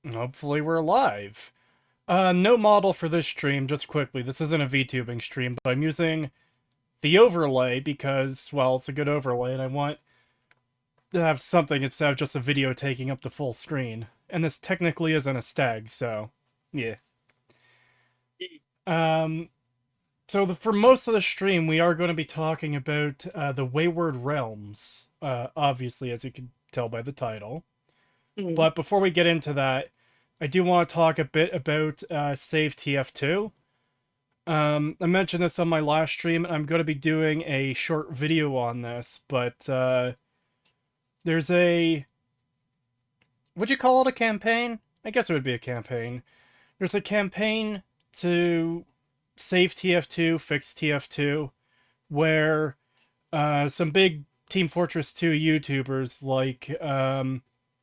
Hopefully we're live. No model for this stream, just quickly. This isn't a VTubing stream, but I'm using the overlay because, well, it's a good overlay, and I want to have something instead of just a video taking up the full screen. And this technically isn't a stag, so, yeah. Um, for most of the stream, we are going to be talking about the Wayward Realms, obviously, as you can tell by the title. But before we get into that, I do want to talk a bit about Save TF2. I mentioned this on my last stream, and I'm going to be doing a short video on this, but there's a... Would you call it a campaign? I guess it would be a campaign. There's a campaign to save TF2, fix TF2, where some big Team Fortress 2 YouTubers like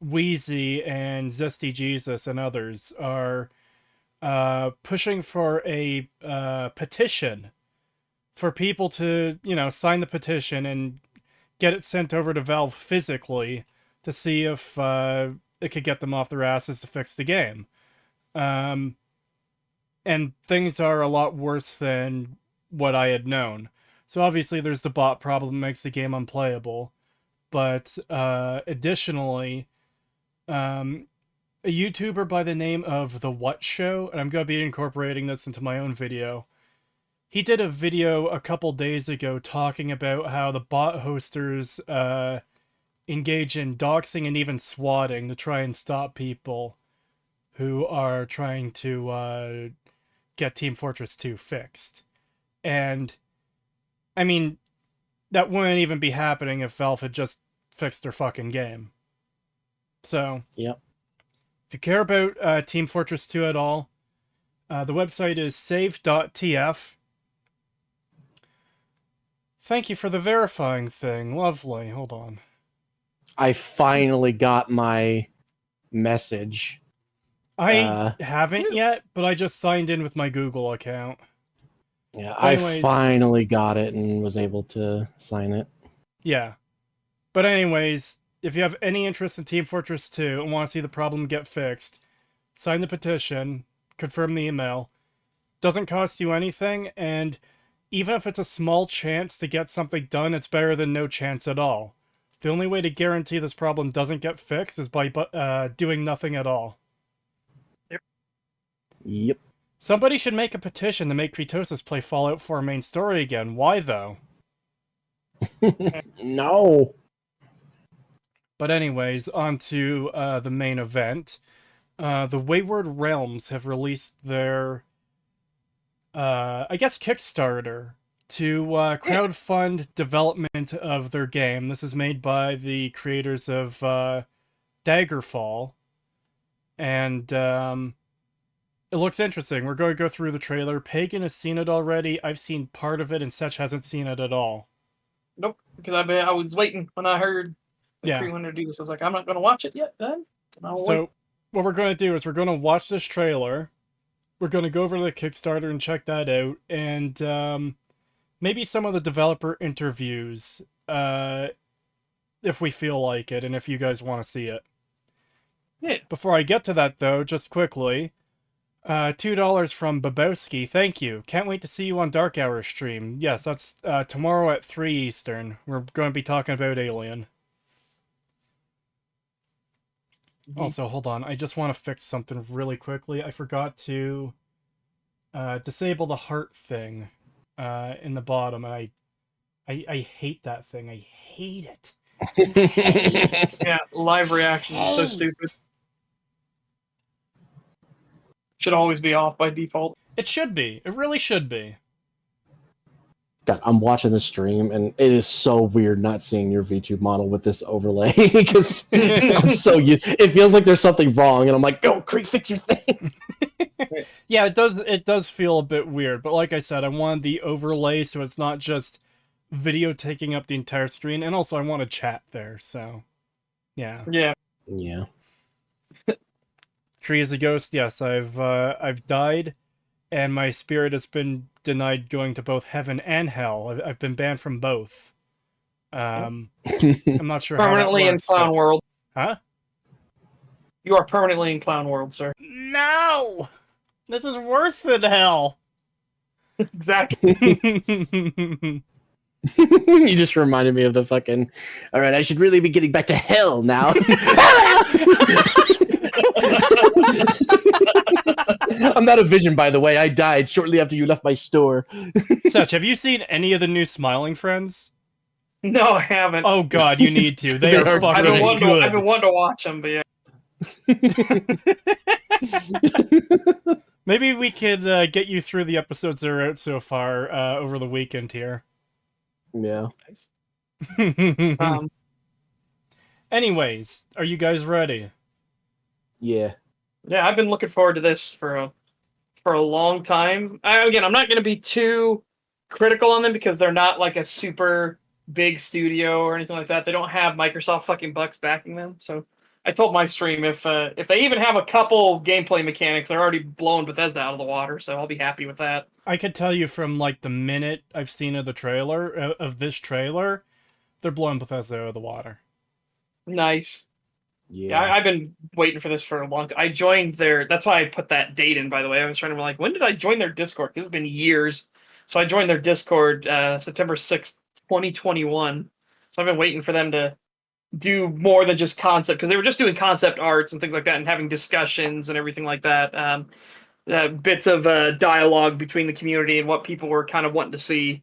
Wheezy and Zesty Jesus and others are pushing for a petition for people to, sign the petition and get it sent over to Valve physically to see if it could get them off their asses to fix the game. And things are a lot worse than what I had known. So obviously there's the bot problem that makes the game unplayable. But additionally, a YouTuber by the name of The What Show, and I'm going to be incorporating this into my own video. He did a video a couple days ago talking about how the bot hosters engage in doxing and even swatting to try and stop people who are trying to get Team Fortress 2 fixed. And, I mean, that wouldn't even be happening if Valve had just fixed their fucking game. So, yep. If you care about Team Fortress 2 at all, the website is save.tf. Thank you for the verifying thing. Lovely. Hold on. I finally got my message. I haven't yet, but I just signed in with my Google account. Yeah, I finally got it and was able to sign it. Yeah. But anyways, if you have any interest in Team Fortress 2 and want to see the problem get fixed, sign the petition, confirm the email. Doesn't cost you anything, and even if it's a small chance to get something done, it's better than no chance at all. The only way to guarantee this problem doesn't get fixed is by doing nothing at all. Yep. Somebody should make a petition to make Kritosis play Fallout 4 main story again. Why, though? No. But anyways, on to the main event. The Wayward Realms have released their, I guess, Kickstarter to crowdfund development of their game. This is made by the creators of Daggerfall. And it looks interesting. We're going to go through the trailer. Pagan has seen it already. I've seen part of it, and Setch hasn't seen it at all. Nope, because I was waiting when I heard the crew wanted to do this. I was like, I'm not going to watch it yet, then. So what we're going to do is we're going to watch this trailer. We're going to go over to the Kickstarter and check that out, and maybe some of the developer interviews, if we feel like it, and if you guys want to see it. Yeah. Before I get to that, though, just quickly, $2 from Babowski. Thank you. Can't wait to see you on Dark Hour stream. Yes, that's tomorrow at 3 Eastern. We're going to be talking about Alien. Also, hold on. I just want to fix something really quickly. I forgot to disable the heart thing in the bottom. And I hate that thing. I hate it. I hate it. Yeah, live reaction is so stupid. Should always be off by default. It should be. It really should be. God, I'm watching the stream, and it is so weird not seeing your VTube model with this overlay because I'm so used. It feels like there's something wrong, and I'm like, "Go, Creek, fix your thing." Yeah, it does. It does feel a bit weird, but like I said, I wanted the overlay so it's not just video taking up the entire screen, and also I want to chat there. So, yeah. Yeah. Tree is a ghost. Yes, I've died, and my spirit has been denied going to both heaven and hell. I've been banned from both. I'm not sure permanently how that works, in Clown World. Huh? You are permanently in Clown World, sir. No! This is worse than hell! Exactly. You just reminded me of the fucking. All right, I should really be getting back to hell now. I'm not a vision, by the way. I died shortly after you left my store. Setch, have you seen any of the new Smiling Friends? No, I haven't. Oh god, you need to. They are I've been fucking wanting good. to watch them, but yeah. Maybe we could get you through the episodes that are out so far over the weekend here. Yeah. Anyways, are you guys ready? Yeah. Yeah, I've been looking forward to this for a long time. Again, I'm not going to be too critical on them because they're not like a super big studio or anything like that. They don't have Microsoft fucking bucks backing them. So I told my stream if they even have a couple gameplay mechanics, they're already blowing Bethesda out of the water. So I'll be happy with that. I could tell you from like the minute I've seen of the trailer of this trailer, they're blowing Bethesda out of the water. Nice. Yeah. I've been waiting for this for a long time. I joined their. That's why I put that date in. By the way, I was trying to be like, when did I join their Discord? Because it's been years. So I joined their Discord September 6th, 2021. So I've been waiting for them to do more than just concept, because they were just doing concept arts and things like that, and having discussions and everything like that. Bits of dialogue between the community and what people were kind of wanting to see.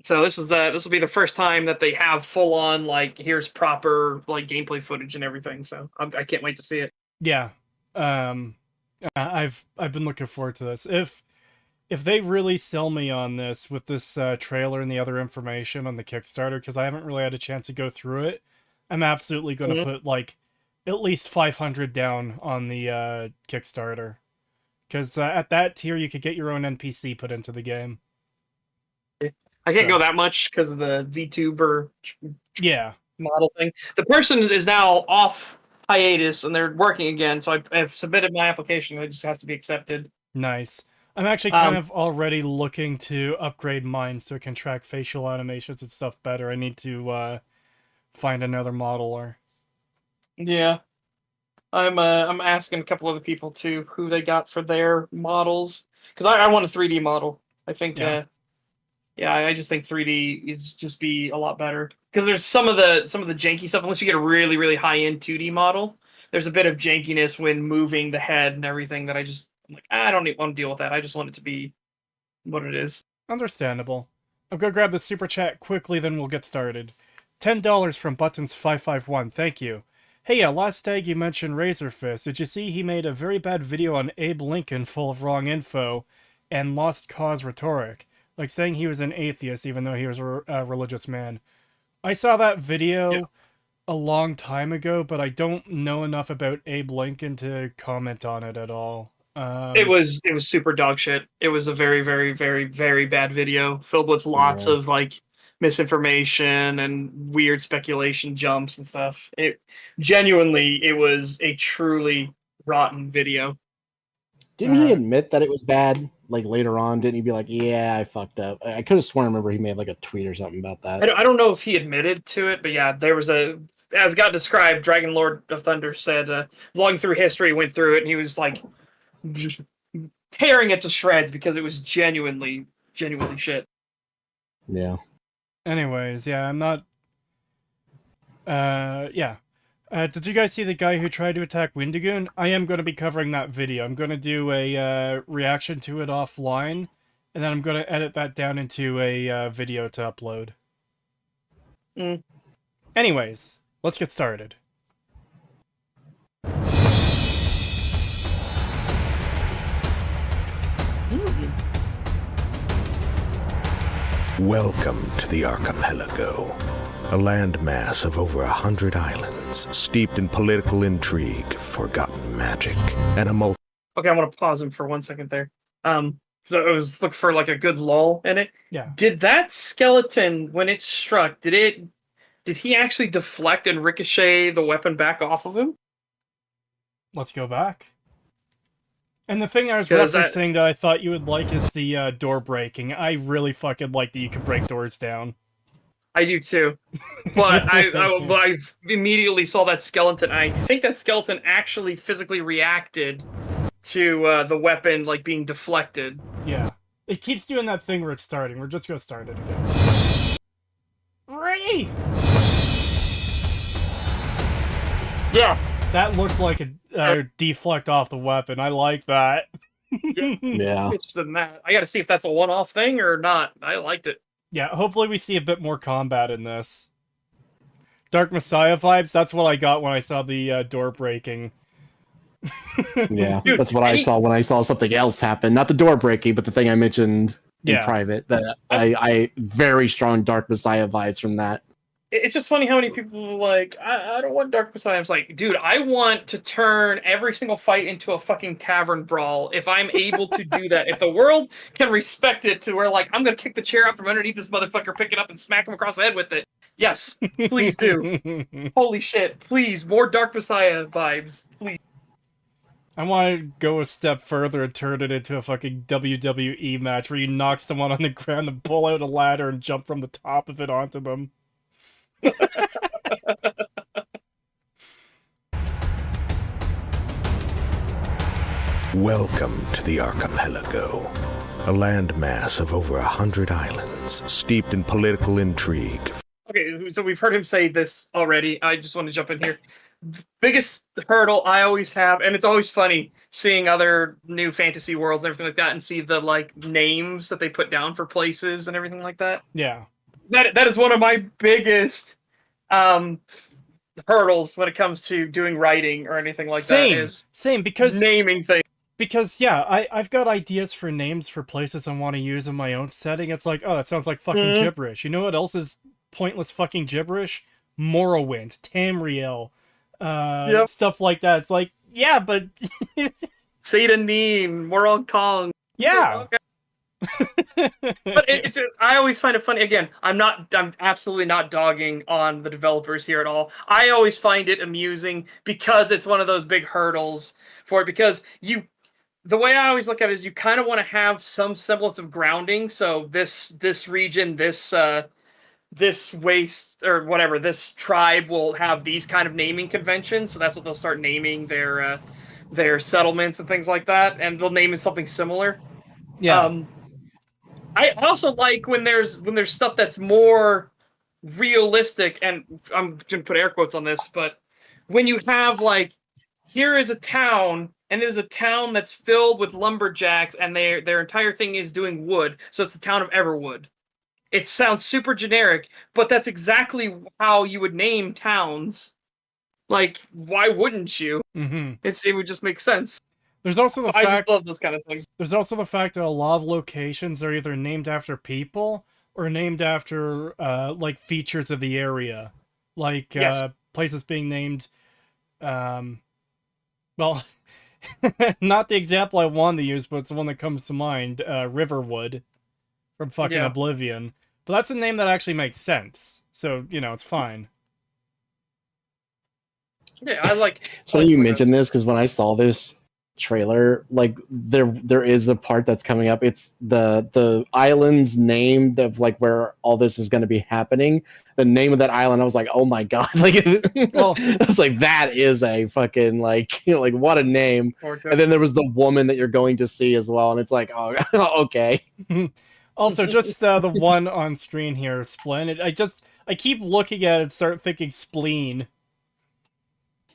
So this will be the first time that they have full on like here's proper like gameplay footage and everything. So I can't wait to see it. Yeah, I've been looking forward to this. If they really sell me on this with this trailer and the other information on the Kickstarter, because I haven't really had a chance to go through it, I'm absolutely going to put like at least 500 down on the Kickstarter, because at that tier you could get your own NPC put into the game. I can't go that much because of the VTuber model thing. The person is now off hiatus and they're working again, so I've submitted my application. It just has to be accepted. Nice. I'm actually kind of already looking to upgrade mine so it can track facial animations and stuff better. I need to find another modeler. Yeah. I'm asking a couple other people too who they got for their models, because I want a 3D model. I think I just think 3D is just be a lot better, because there's some of the janky stuff. Unless you get a really really high end 2D model, there's a bit of jankiness when moving the head and everything that I'm like, I don't want to deal with that. I just want it to be what it is. Understandable. I'm gonna grab the super chat quickly, then we'll get started. $10 from Buttons551. Thank you. Hey, last tag you mentioned Razor Fist. Did you see he made a very bad video on Abe Lincoln full of wrong info and lost cause rhetoric? Like saying he was an atheist even though he was a religious man. I saw that video a long time ago, but I don't know enough about Abe Lincoln to comment on it at all. It was super dog shit. It was a very, very, very, very bad video filled with lots of like misinformation and weird speculation jumps and stuff. It was a truly rotten video. Didn't he admit that it was bad? Like later on, didn't he be like, "Yeah, I fucked up"? I could have sworn. I remember he made like a tweet or something about that. I don't know if he admitted to it, but yeah, there was as got described. Dragon Lord of Thunder said, "Long through history, went through it, and he was like just tearing it to shreds because it was genuinely shit." Yeah. Anyways, yeah, I'm not. Did you guys see the guy who tried to attack Windigoon? I am going to be covering that video. I'm going to do a reaction to it offline, and then I'm going to edit that down into a video to upload. Anyways, let's get started. Welcome to the archipelago, a landmass of over 100 islands, steeped in political intrigue, forgotten magic, and a Okay, I want to pause him for 1 second there. So I was looking for like a good lull in it. Yeah. Did that skeleton, when it struck, did he actually deflect and ricochet the weapon back off of him? Let's go back. And the thing I was referencing that I thought you would like is the door breaking. I really fucking like that you can break doors down. I do too. But I immediately saw that skeleton, and I think that skeleton actually physically reacted to the weapon like being deflected. Yeah. It keeps doing that thing where it's starting. We're just gonna start it again. Ray! Yeah. That looked like a deflect off the weapon. I like that. Yeah. Interested in that. I gotta see if that's a one-off thing or not. I liked it. Yeah, hopefully we see a bit more combat in this. Dark Messiah vibes, that's what I got when I saw the door breaking. Yeah, Dude, that's what I saw when I saw something else happen. Not the door breaking, but the thing I mentioned in Yeah. private. That I very strong Dark Messiah vibes from that. It's just funny how many people are like, I don't want Dark Messiah. I was like, dude, I want to turn every single fight into a fucking tavern brawl if I'm able to do that. If the world can respect it to where, like, I'm going to kick the chair out from underneath this motherfucker, pick it up, and smack him across the head with it. Yes, please do. Holy shit, please, more Dark Messiah vibes, please. I want to go a step further and turn it into a fucking WWE match where you knock someone on the ground and pull out a ladder and jump from the top of it onto them. Welcome to the archipelago, a landmass of over 100 islands, steeped in political intrigue. Okay, so we've heard him say this already. I just want to jump in here. Biggest hurdle I always have, and it's always funny seeing other new fantasy worlds and everything like that, and see the like names that they put down for places and everything like that. Yeah. That is one of my biggest hurdles when it comes to doing writing or anything like that. Is Same, because naming things. Because, yeah, I've got ideas for names for places I want to use in my own setting. It's like, oh, that sounds like fucking gibberish. You know what else is pointless fucking gibberish? Morrowind, Tamriel, stuff like that. It's like, yeah, but... Satanin, World Kong. Yeah. Okay. But I always find it funny. Again, I'm absolutely not dogging on the developers here at all. I always find it amusing because it's one of those big hurdles for it. Because the way I always look at it is you kind of want to have some semblance of grounding. So this region, this waste or whatever, this tribe will have these kind of naming conventions. So that's what they'll start naming their settlements and things like that, and they'll name it something similar. Yeah. I also like when there's stuff that's more realistic, and I'm gonna put air quotes on this, but when you have like, here is a town, and there's a town that's filled with lumberjacks, and their entire thing is doing wood, so it's the town of Everwood. It sounds super generic, but that's exactly how you would name towns. Like, why wouldn't you? Mm-hmm. It would just make sense. There's also the fact... I just love those kind of things. There's also the fact that a lot of locations are either named after people or named after, like, features of the area. Like, Yes. Places being named... well, not the example I wanted to use, but it's the one that comes to mind. Riverwood from fucking Oblivion. But that's a name that actually makes sense. So, you know, it's fine. Yeah, I like... It's funny you mentioned this, because when I saw this trailer, like there is a part that's coming up. It's the island's name of like where all this is going to be happening. The name of that island, I was like, oh my god! Like, well, I was like, that is a fucking like, you know, like what a name. And then there was the woman that you're going to see as well, and it's like, oh, okay. Also, just the one on screen here, Splendid. I keep looking at it and start thinking spleen.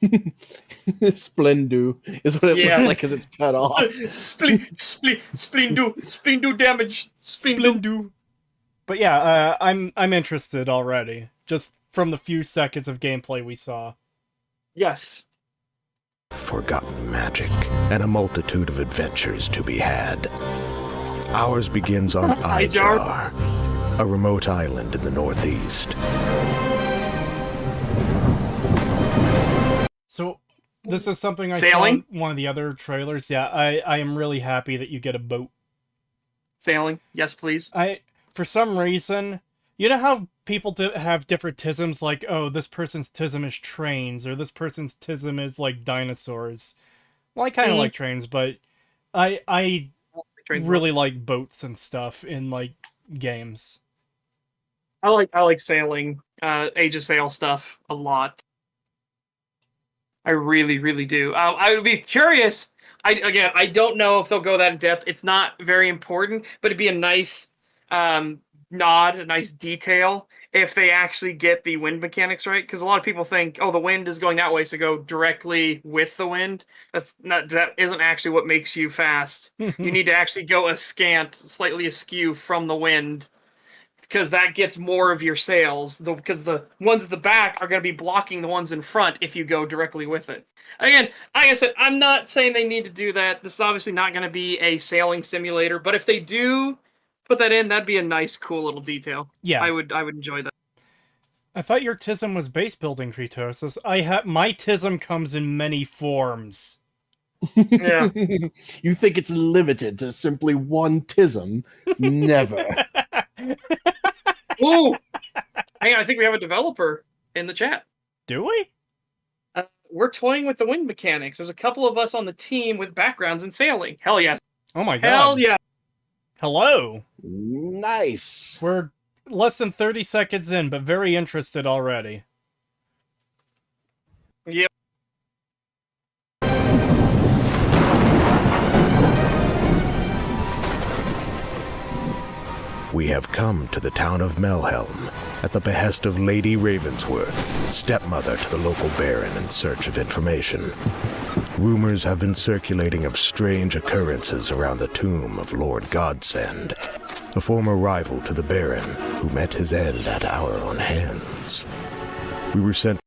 Splendu is what it looks like because it's cut off. Spleen do damage. Spleen do. But yeah, I'm interested already, just from the few seconds of gameplay we saw. Yes. Forgotten magic and a multitude of adventures to be had. Ours begins on Ijar, a remote island in the northeast. So, this is something I Sailing? saw in one of the other trailers. Yeah, I am really happy that you get a boat. Sailing, yes, please. For some reason, you know how people have different tisms, like, oh, this person's tism is trains, or this person's tism is, like, dinosaurs. Well, I kind of like trains, but I really like boats and stuff in, like, games. I like sailing, Age of Sail stuff a lot. I really, really do. I would be curious. I don't know if they'll go that in depth. It's not very important, but it'd be a nice nod, a nice detail if they actually get the wind mechanics right. Because a lot of people think, oh, the wind is going that way, so go directly with the wind. That isn't actually what makes you fast. You need to actually go askant, slightly askew from the wind, because that gets more of your sails. Because the ones at the back are going to be blocking the ones in front if you go directly with it. Again, like I said, I'm not saying they need to do that. This is obviously not going to be a sailing simulator, but if they do put that in, that'd be a nice, cool little detail. Yeah. I would enjoy that. I thought your TISM was base building, Kritosis. My TISM comes in many forms. Yeah. You think it's limited to simply one TISM? Never. Ooh! Hang on, I think we have a developer in the chat. Do we? We're toying with the wind mechanics. There's a couple of us on the team with backgrounds in sailing. Hell yes. Oh my god. Hell yeah. Hello. Nice. We're less than 30 seconds in, but very interested already. Yep. We have come to the town of Melhelm at the behest of Lady Ravensworth, stepmother to the local baron in search of information. Rumors have been circulating of strange occurrences around the tomb of Lord Godsend, a former rival to the baron who met his end at our own hands. We were sent...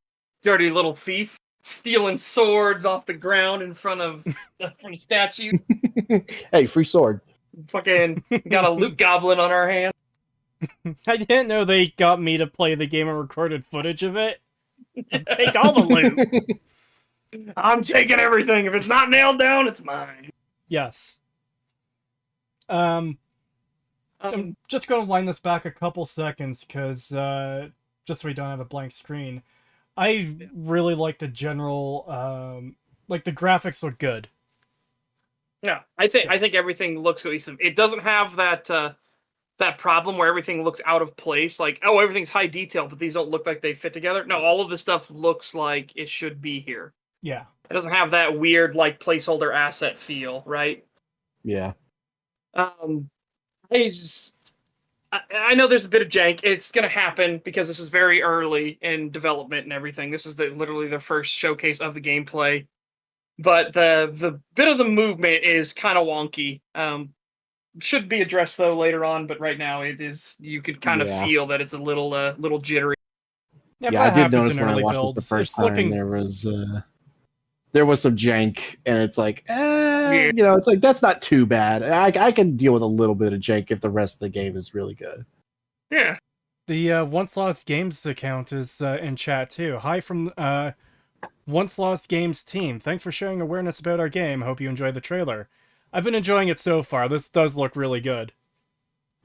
Dirty little thief. Stealing swords off the ground in front of the statue. Hey, free sword. Fucking got a loot goblin on our hands. I didn't know they got me to play the game and recorded footage of it. Take all the loot. I'm taking everything. If it's not nailed down, it's mine. Yes. I'm just going to wind this back a couple seconds, because just so we don't have a blank screen. I really like the general, like the graphics look good. Yeah, I think everything looks cohesive. It doesn't have that problem where everything looks out of place. Like, oh, everything's high detail, but these don't look like they fit together. No, all of this stuff looks like it should be here. Yeah. It doesn't have that weird, like, placeholder asset feel, right? Yeah. I know there's a bit of jank. It's going to happen because this is very early in development and everything. This is literally the first showcase of the gameplay. But the bit of the movement is kind of wonky. Should be addressed though later on, but right now it is. You could kind of feel that it's a little jittery. Yeah, I did notice when I watched this the first time there was some jank, and it's like, you know, it's like that's not too bad. I can deal with a little bit of jank if the rest of the game is really good. Yeah. The Once Lost Games account is in chat too. Hi from Once Lost Games team. Thanks for sharing awareness about our game. Hope you enjoyed the trailer. I've been enjoying it so far. This does look really good.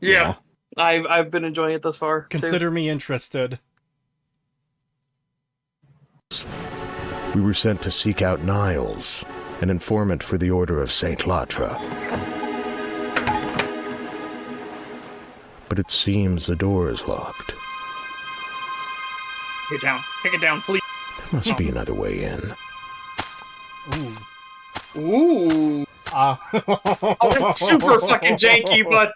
Yeah. I've been enjoying it thus far. Consider me interested. We were sent to seek out Niles, an informant for the Order of Saint Latra. But it seems the door is locked. Take it down. Take it down, please. There must be another way in. Ooh. Oh, it's super fucking janky, but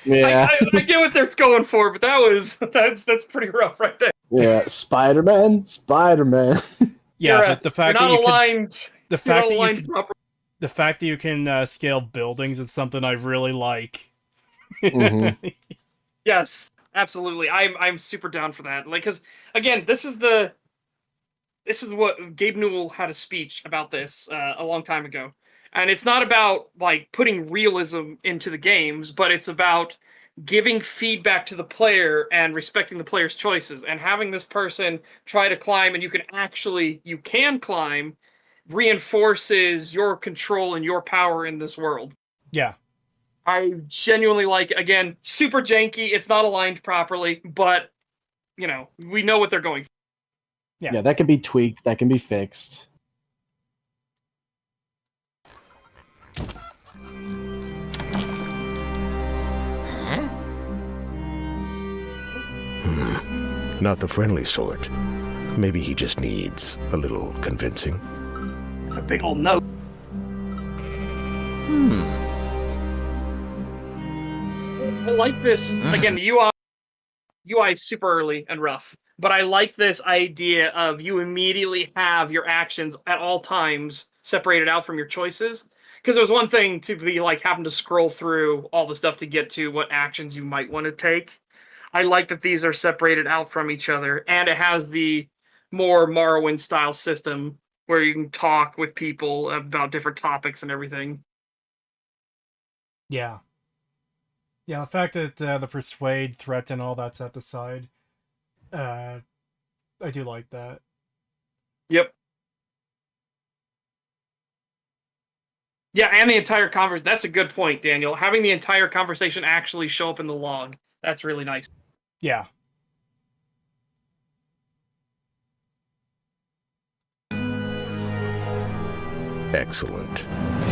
yeah, I get what they're going for. But that's pretty rough right there. Yeah, Spider-Man. Yeah, the fact that you aligned. The fact that you can scale buildings is something I really like. Mm-hmm. Yes, absolutely. I'm super down for that. Like, because again, this is what Gabe Newell had a speech about this a long time ago. And it's not about, like, putting realism into the games, but it's about giving feedback to the player and respecting the player's choices. And having this person try to climb, and you can climb, reinforces your control and your power in this world. Yeah. I genuinely like, again, super janky. It's not aligned properly, but, you know, we know what they're going for. Yeah, that can be tweaked. That can be fixed. Not the friendly sort. Maybe he just needs a little convincing. It's a big old no. I like this. Again, the UI is super early and rough, but I like this idea of you immediately have your actions at all times separated out from your choices. Because it was one thing to be like having to scroll through all the stuff to get to what actions you might want to take. I like that these are separated out from each other, and it has the more Morrowind style system where you can talk with people about different topics and everything. Yeah. Yeah, the fact that the persuade, threaten, all that's at the side, I do like that. Yep. Yeah, and the entire conversation. That's a good point, Daniel. Having the entire conversation actually show up in the log. That's really nice. Yeah. Excellent.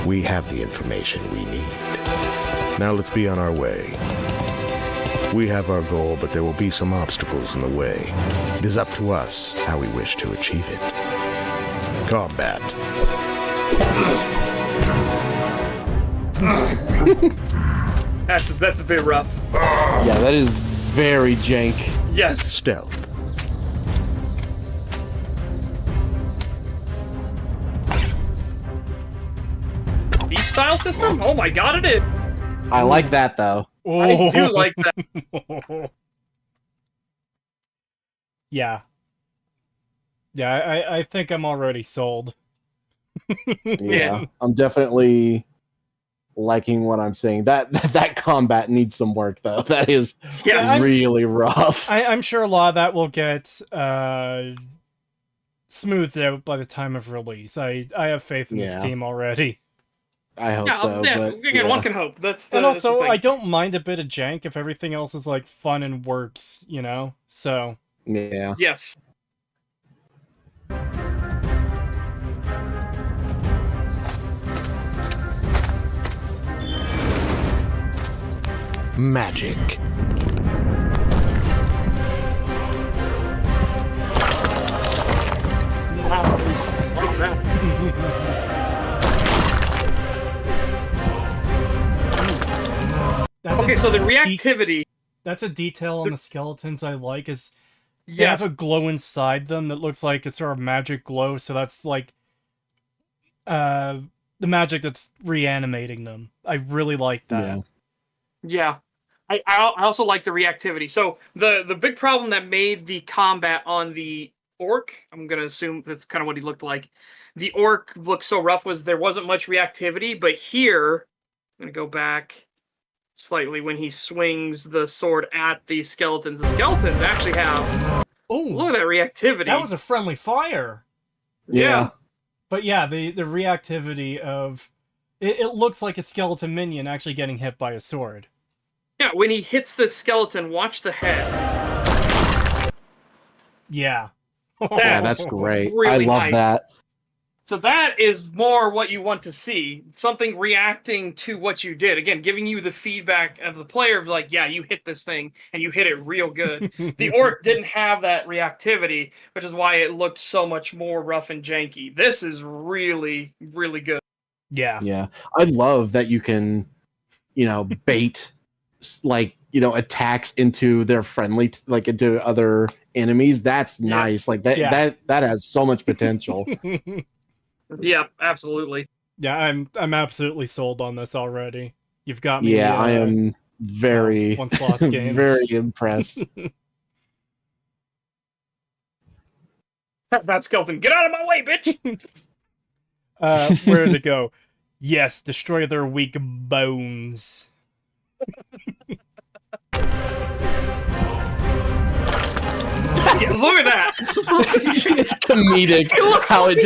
We have the information we need. Now let's be on our way. We have our goal, but there will be some obstacles in the way. It is up to us how we wish to achieve it. Combat. That's a bit rough. Yeah, that is very jank. Yes. Stealth. Beach style system? Oh my god, it is. I like that though. I do like that. Yeah. Yeah, I think I'm already sold. Yeah, I'm definitely liking what I'm seeing. That combat needs some work though. That is Yes. really rough. I'm sure a lot of that will get smoothed out by the time of release. I have faith in this team already. I hope Yeah, so. yeah, But again, one can hope. That's And that's the also, thing. I don't mind a bit of jank if everything else is like fun and works, you know? So, yeah. Yes. Magic. Nice. Like that. that's Okay, a so the reactivity. that's a detail on the skeletons I like is they Yes. have a glow inside them that looks like a sort of magic glow, so that's like the magic that's reanimating them. I really like that. Yeah. Yeah. I also like the reactivity. So the big problem that made the combat on the orc, I'm gonna assume that's kind of what he looked like. The orc looked so rough was there wasn't much reactivity, but here I'm gonna go back slightly when he swings the sword at the skeletons actually have Oh, look at that reactivity. that was a friendly fire. Yeah. But yeah, the reactivity of it looks like a skeleton minion actually getting hit by a sword. Yeah, when he hits the skeleton, watch the head. Yeah. Yeah, that's great. Really I love nice. that. So that is more what you want to see. Something reacting to what you did. Again, giving you the feedback of the player of like, yeah, you hit this thing and you hit it real good. The orc didn't have that reactivity, which is why it looked so much more rough and janky. This is really, really good. Yeah. Yeah. I love that you can, bait like, attacks into their friendly like into other enemies. That's nice. Like that has so much potential. Yeah, absolutely. Yeah, I'm absolutely sold on this already. You've got me. Yeah, I am very once lost games. very impressed. That skeleton, get out of my way, bitch! Where did it go? Yes, destroy their weak bones. Yeah, look at that! It's comedic how it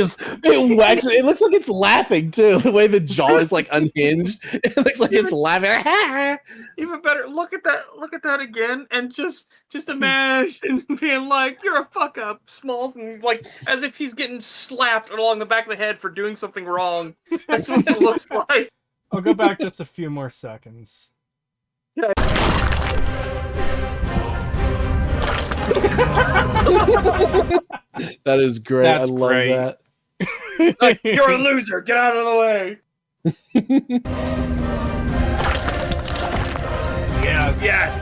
whacks. It looks like it's laughing too. The way the jaw is like unhinged. It looks like it's laughing. Even better, look at that again, and just imagine being like, "You're a fuck up, Smalls," and he's like, as if he's getting slapped along the back of the head for doing something wrong. That's what it looks like. I'll go back just a few more seconds. That is great. That's I love great. that. Like, you're a loser. Get out of the way. Yes. Yes.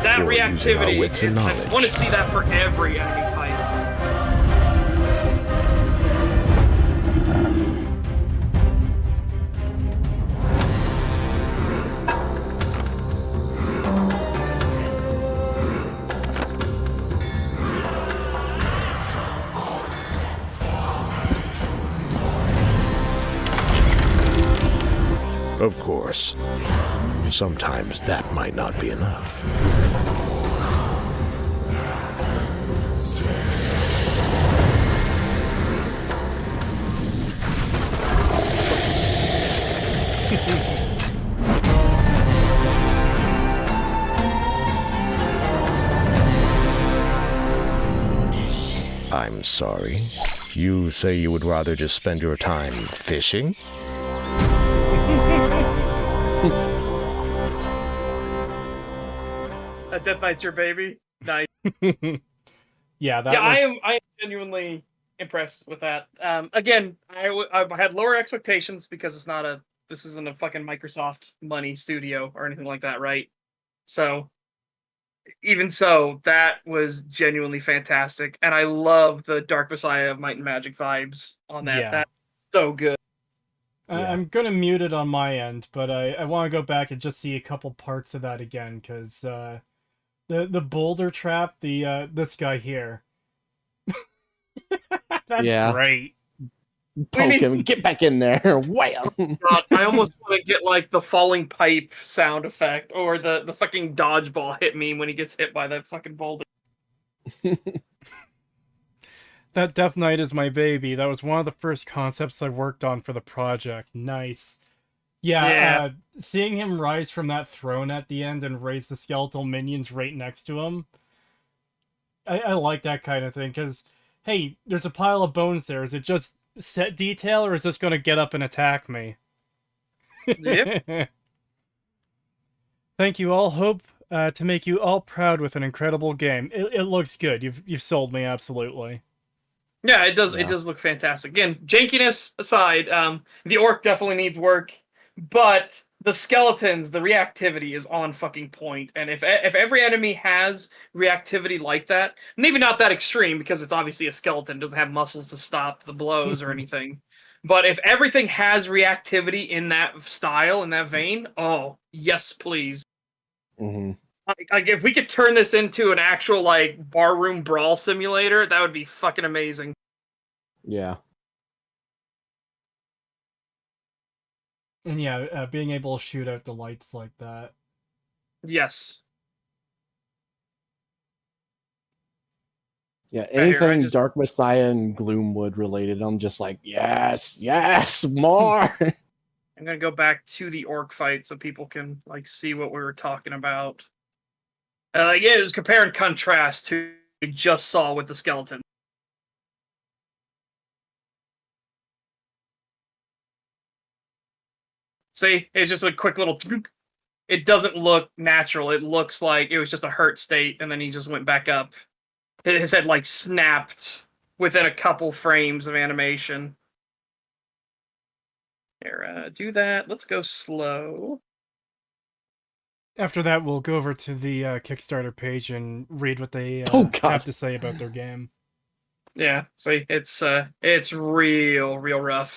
That Or using our reactivity. wits and I knowledge. want to see that for every enemy type. Of course, sometimes that might not be enough. I'm sorry. You say you would rather just spend your time fishing? Death Knight's your baby. Nice. Yeah, that Yeah, I am genuinely impressed with that. Again, I had lower expectations because this isn't a fucking Microsoft money studio or anything like that, right? So even so, that was genuinely fantastic, and I love the Dark Messiah of Might and Magic vibes on that. Yeah. That's so good. Yeah. I'm gonna mute it on my end, but I want to go back and just see a couple parts of that again, because the boulder trap, this guy here. That's Yeah. great. Poke him. Get back in there. Wham! God, I almost want to get like the falling pipe sound effect or the fucking dodgeball hit me when he gets hit by that fucking boulder. That Death Knight is my baby. That was one of the first concepts I worked on for the project. Nice. Yeah. Seeing him rise from that throne at the end and raise the skeletal minions right next to him. I like that kind of thing, because, hey, there's a pile of bones there. Is it just set detail, or is this going to get up and attack me? Yep. Thank you all. Hope to make you all proud with an incredible game. It looks good. You've sold me, absolutely. Yeah, it does. Yeah. It does look fantastic. Again, jankiness aside, the orc definitely needs work, but the skeletons, the reactivity is on fucking point. And if every enemy has reactivity like that, maybe not that extreme because it's obviously a skeleton, doesn't have muscles to stop the blows or anything. But if everything has reactivity in that style, in that vein, oh yes, please. Mm-hmm. Like if we could turn this into an actual like barroom brawl simulator, that would be fucking amazing. Yeah. And yeah, being able to shoot out the lights like that. Yes. Yeah, Right here, anything I just- Dark Messiah and Gloomwood related, I'm just like, yes, yes, more. I'm gonna go back to the orc fight so people can like see what we were talking about. Yeah, it was compare and contrast to what we just saw with the skeleton. See, it's just a quick little. It doesn't look natural. It looks like it was just a hurt state, and then he just went back up. His head like snapped within a couple frames of animation. Here, do that. Let's go slow. After that, we'll go over to the Kickstarter page and read what they Oh, God. have to say about their game. Yeah, see, it's real rough.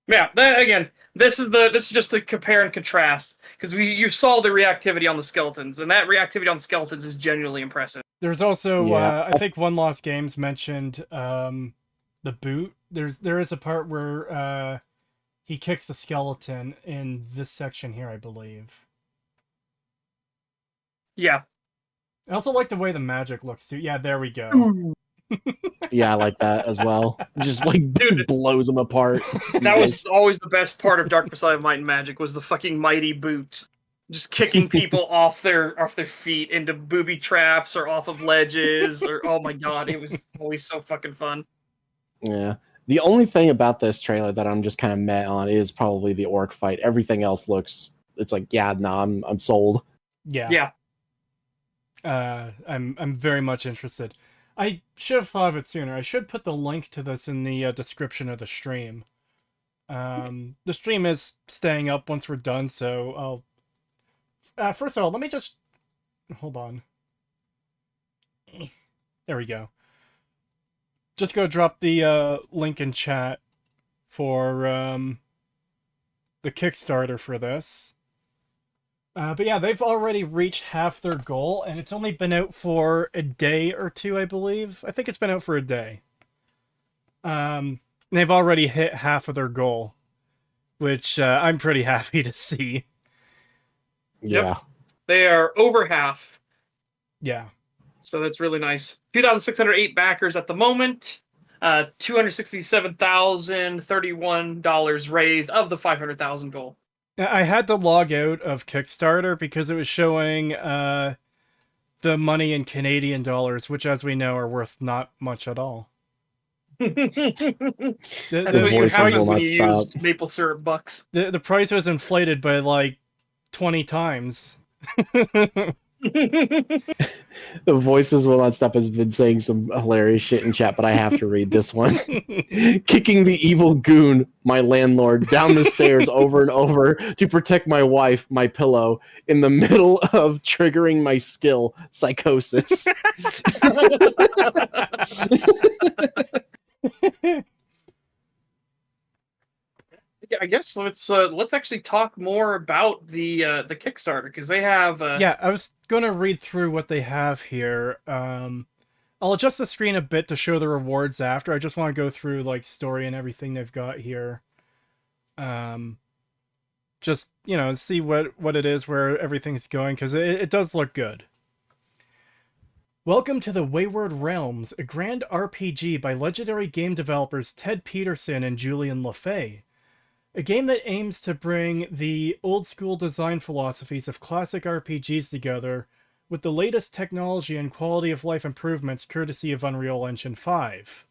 Yeah, again, this is just to compare and contrast because you saw the reactivity on the skeletons, and that reactivity on the skeletons is genuinely impressive. There's also, Yeah. I think One Lost Games mentioned the boot. There is a part where he kicks the skeleton in this section here, I believe. Yeah, I also like the way the magic looks too. Yeah, there we go. Yeah, I like that as well. Just like Dude. blows them apart. that was always the best part of Dark Messiah of Might and Magic was the fucking mighty boot, just kicking people off their feet into booby traps or off of ledges or oh my god, it was always so fucking fun. Yeah. The only thing about this trailer that I'm just kind of meh on is probably the orc fight. Everything else looks, it's like, yeah, nah, I'm sold. Yeah. Yeah. I'm very much interested. I should have thought of it sooner. I should put the link to this in the description of the stream. The stream is staying up once we're done, so I'll... first of all, let me just... Hold on. There we go. Just go drop the link in chat for the Kickstarter for this. But yeah, they've already reached half their goal, and it's only been out for a day or two, I believe. I think it's been out for a day. They've already hit half of their goal, which I'm pretty happy to see. Yeah. Yep. They are over half. Yeah. So that's really nice. 2,608 backers at the moment. $267,031 raised of the 500,000 goal. I had to log out of Kickstarter because it was showing the money in Canadian dollars, which, as we know, are worth not much at all. That's The what you voices have will when not you stop. use maple syrup bucks. The price was inflated by like 20 times. The voices will not stop has been saying some hilarious shit in chat, but I have to read this one. Kicking the evil goon, my landlord, down the stairs over and over to protect my wife, my pillow, in the middle of triggering my skill, psychosis. I guess let's actually talk more about the Kickstarter, because they have Yeah, I was gonna read through what they have here. I'll adjust the screen a bit to show the rewards after. I just want to go through like story and everything they've got here. Just, you know, see what it is, where everything's going, because it does look good. Welcome to the Wayward Realms, a grand RPG by legendary game developers Ted Peterson and Julian LaFay. A game that aims to bring the old-school design philosophies of classic RPGs together with the latest technology and quality-of-life improvements courtesy of Unreal Engine 5.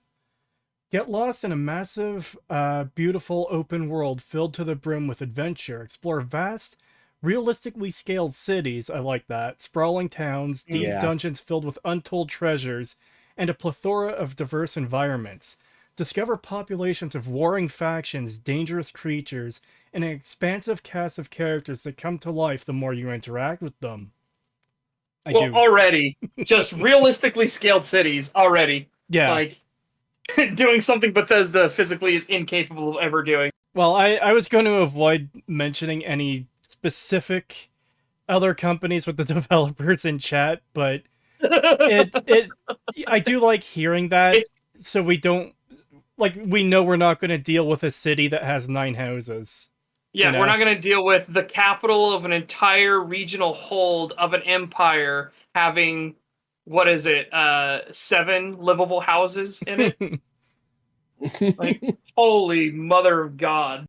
Get lost in a massive, beautiful open world filled to the brim with adventure. Explore vast, realistically scaled cities, I like that, sprawling towns, deep dungeons filled with untold treasures, and a plethora of diverse environments. Discover populations of warring factions, dangerous creatures, and an expansive cast of characters that come to life the more you interact with them. already just realistically scaled cities already. Yeah. Like doing something Bethesda physically is incapable of ever doing. Well, I was going to avoid mentioning any specific other companies with the developers in chat, but I do like hearing that, so we don't, like, we know we're not going to deal with a city that has 9 houses. Yeah, You know? we're not going to deal with the capital of an entire regional hold of an empire having, what is it, 7 livable houses in it? Like, holy mother of God.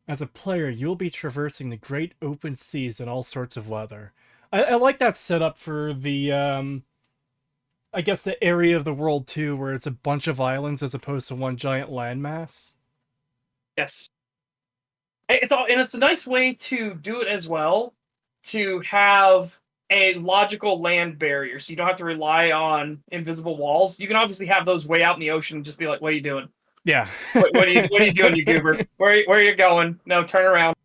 As a player, you'll be traversing the great open seas in all sorts of weather. I like that setup for the, I guess the area of the world too, where it's a bunch of islands as opposed to one giant landmass. Yes. It's a nice way to do it as well, to have a logical land barrier, so you don't have to rely on invisible walls. You can obviously have those way out in the ocean and just be like, what are you doing? Yeah. What are you doing, you goober? Where are you going? No, turn around.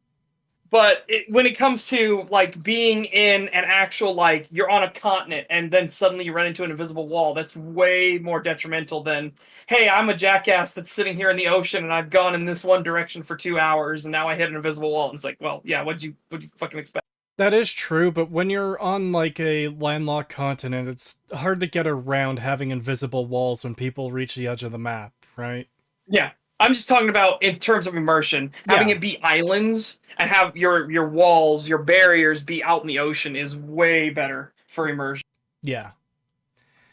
But when it comes to like being in an actual, like, you're on a continent and then suddenly you run into an invisible wall, that's way more detrimental than, hey, I'm a jackass that's sitting here in the ocean and I've gone in this one direction for 2 hours and now I hit an invisible wall. And it's like, well, yeah, what'd you fucking expect? That is true, but when you're on like a landlocked continent, it's hard to get around having invisible walls when people reach the edge of the map, right? Yeah. I'm just talking about in terms of immersion. Having it be islands and have your walls, your barriers be out in the ocean is way better for immersion. Yeah.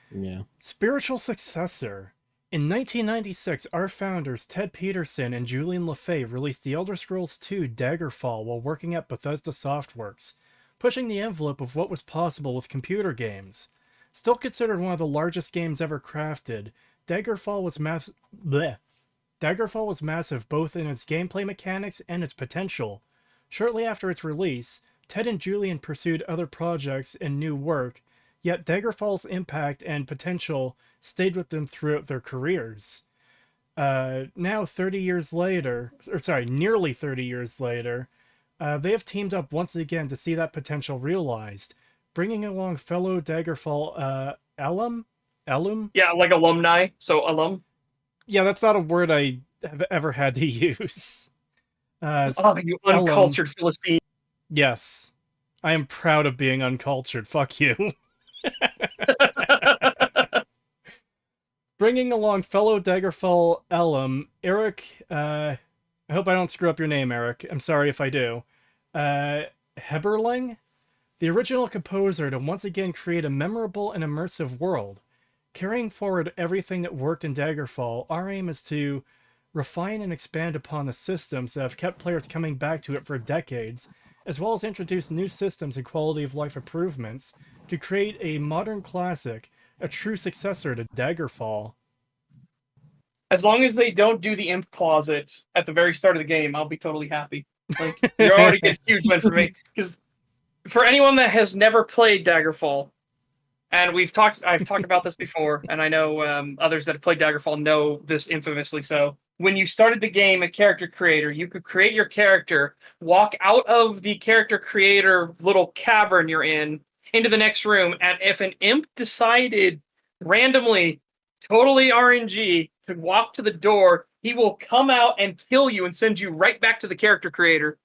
Yeah. Spiritual successor. In 1996, our founders Ted Peterson and Julian LaFay released The Elder Scrolls II Daggerfall while working at Bethesda Softworks, pushing the envelope of what was possible with computer games. Still considered one of the largest games ever crafted, Daggerfall was massive both in its gameplay mechanics and its potential. Shortly after its release, Ted and Julian pursued other projects and new work, yet Daggerfall's impact and potential stayed with them throughout their careers. Now, 30 years later, or sorry, nearly 30 years later, they have teamed up once again to see that potential realized, bringing along fellow Daggerfall alum? Yeah, like alumni. So alum. Yeah, that's not a word I have ever had to use. Oh, you alum. uncultured Philistine. Yes. I am proud of being uncultured. Fuck you. Bringing along fellow Daggerfall alum, Eric, I hope I don't screw up your name, Eric. I'm sorry if I do. Heberling? The original composer to once again create a memorable and immersive world. Carrying forward everything that worked in Daggerfall, our aim is to refine and expand upon the systems that have kept players coming back to it for decades, as well as introduce new systems and quality of life improvements to create a modern classic, a true successor to Daggerfall. As long as they don't do the imp closet at the very start of the game, I'll be totally happy. Like, you're already getting a huge win for me. Because for anyone that has never played Daggerfall, and I've talked about this before, and I know others that have played Daggerfall know this infamously so. When you started the game at Character Creator, you could create your character, walk out of the Character Creator little cavern you're in, into the next room, and if an imp decided randomly, totally RNG, to walk to the door, he will come out and kill you and send you right back to the Character Creator.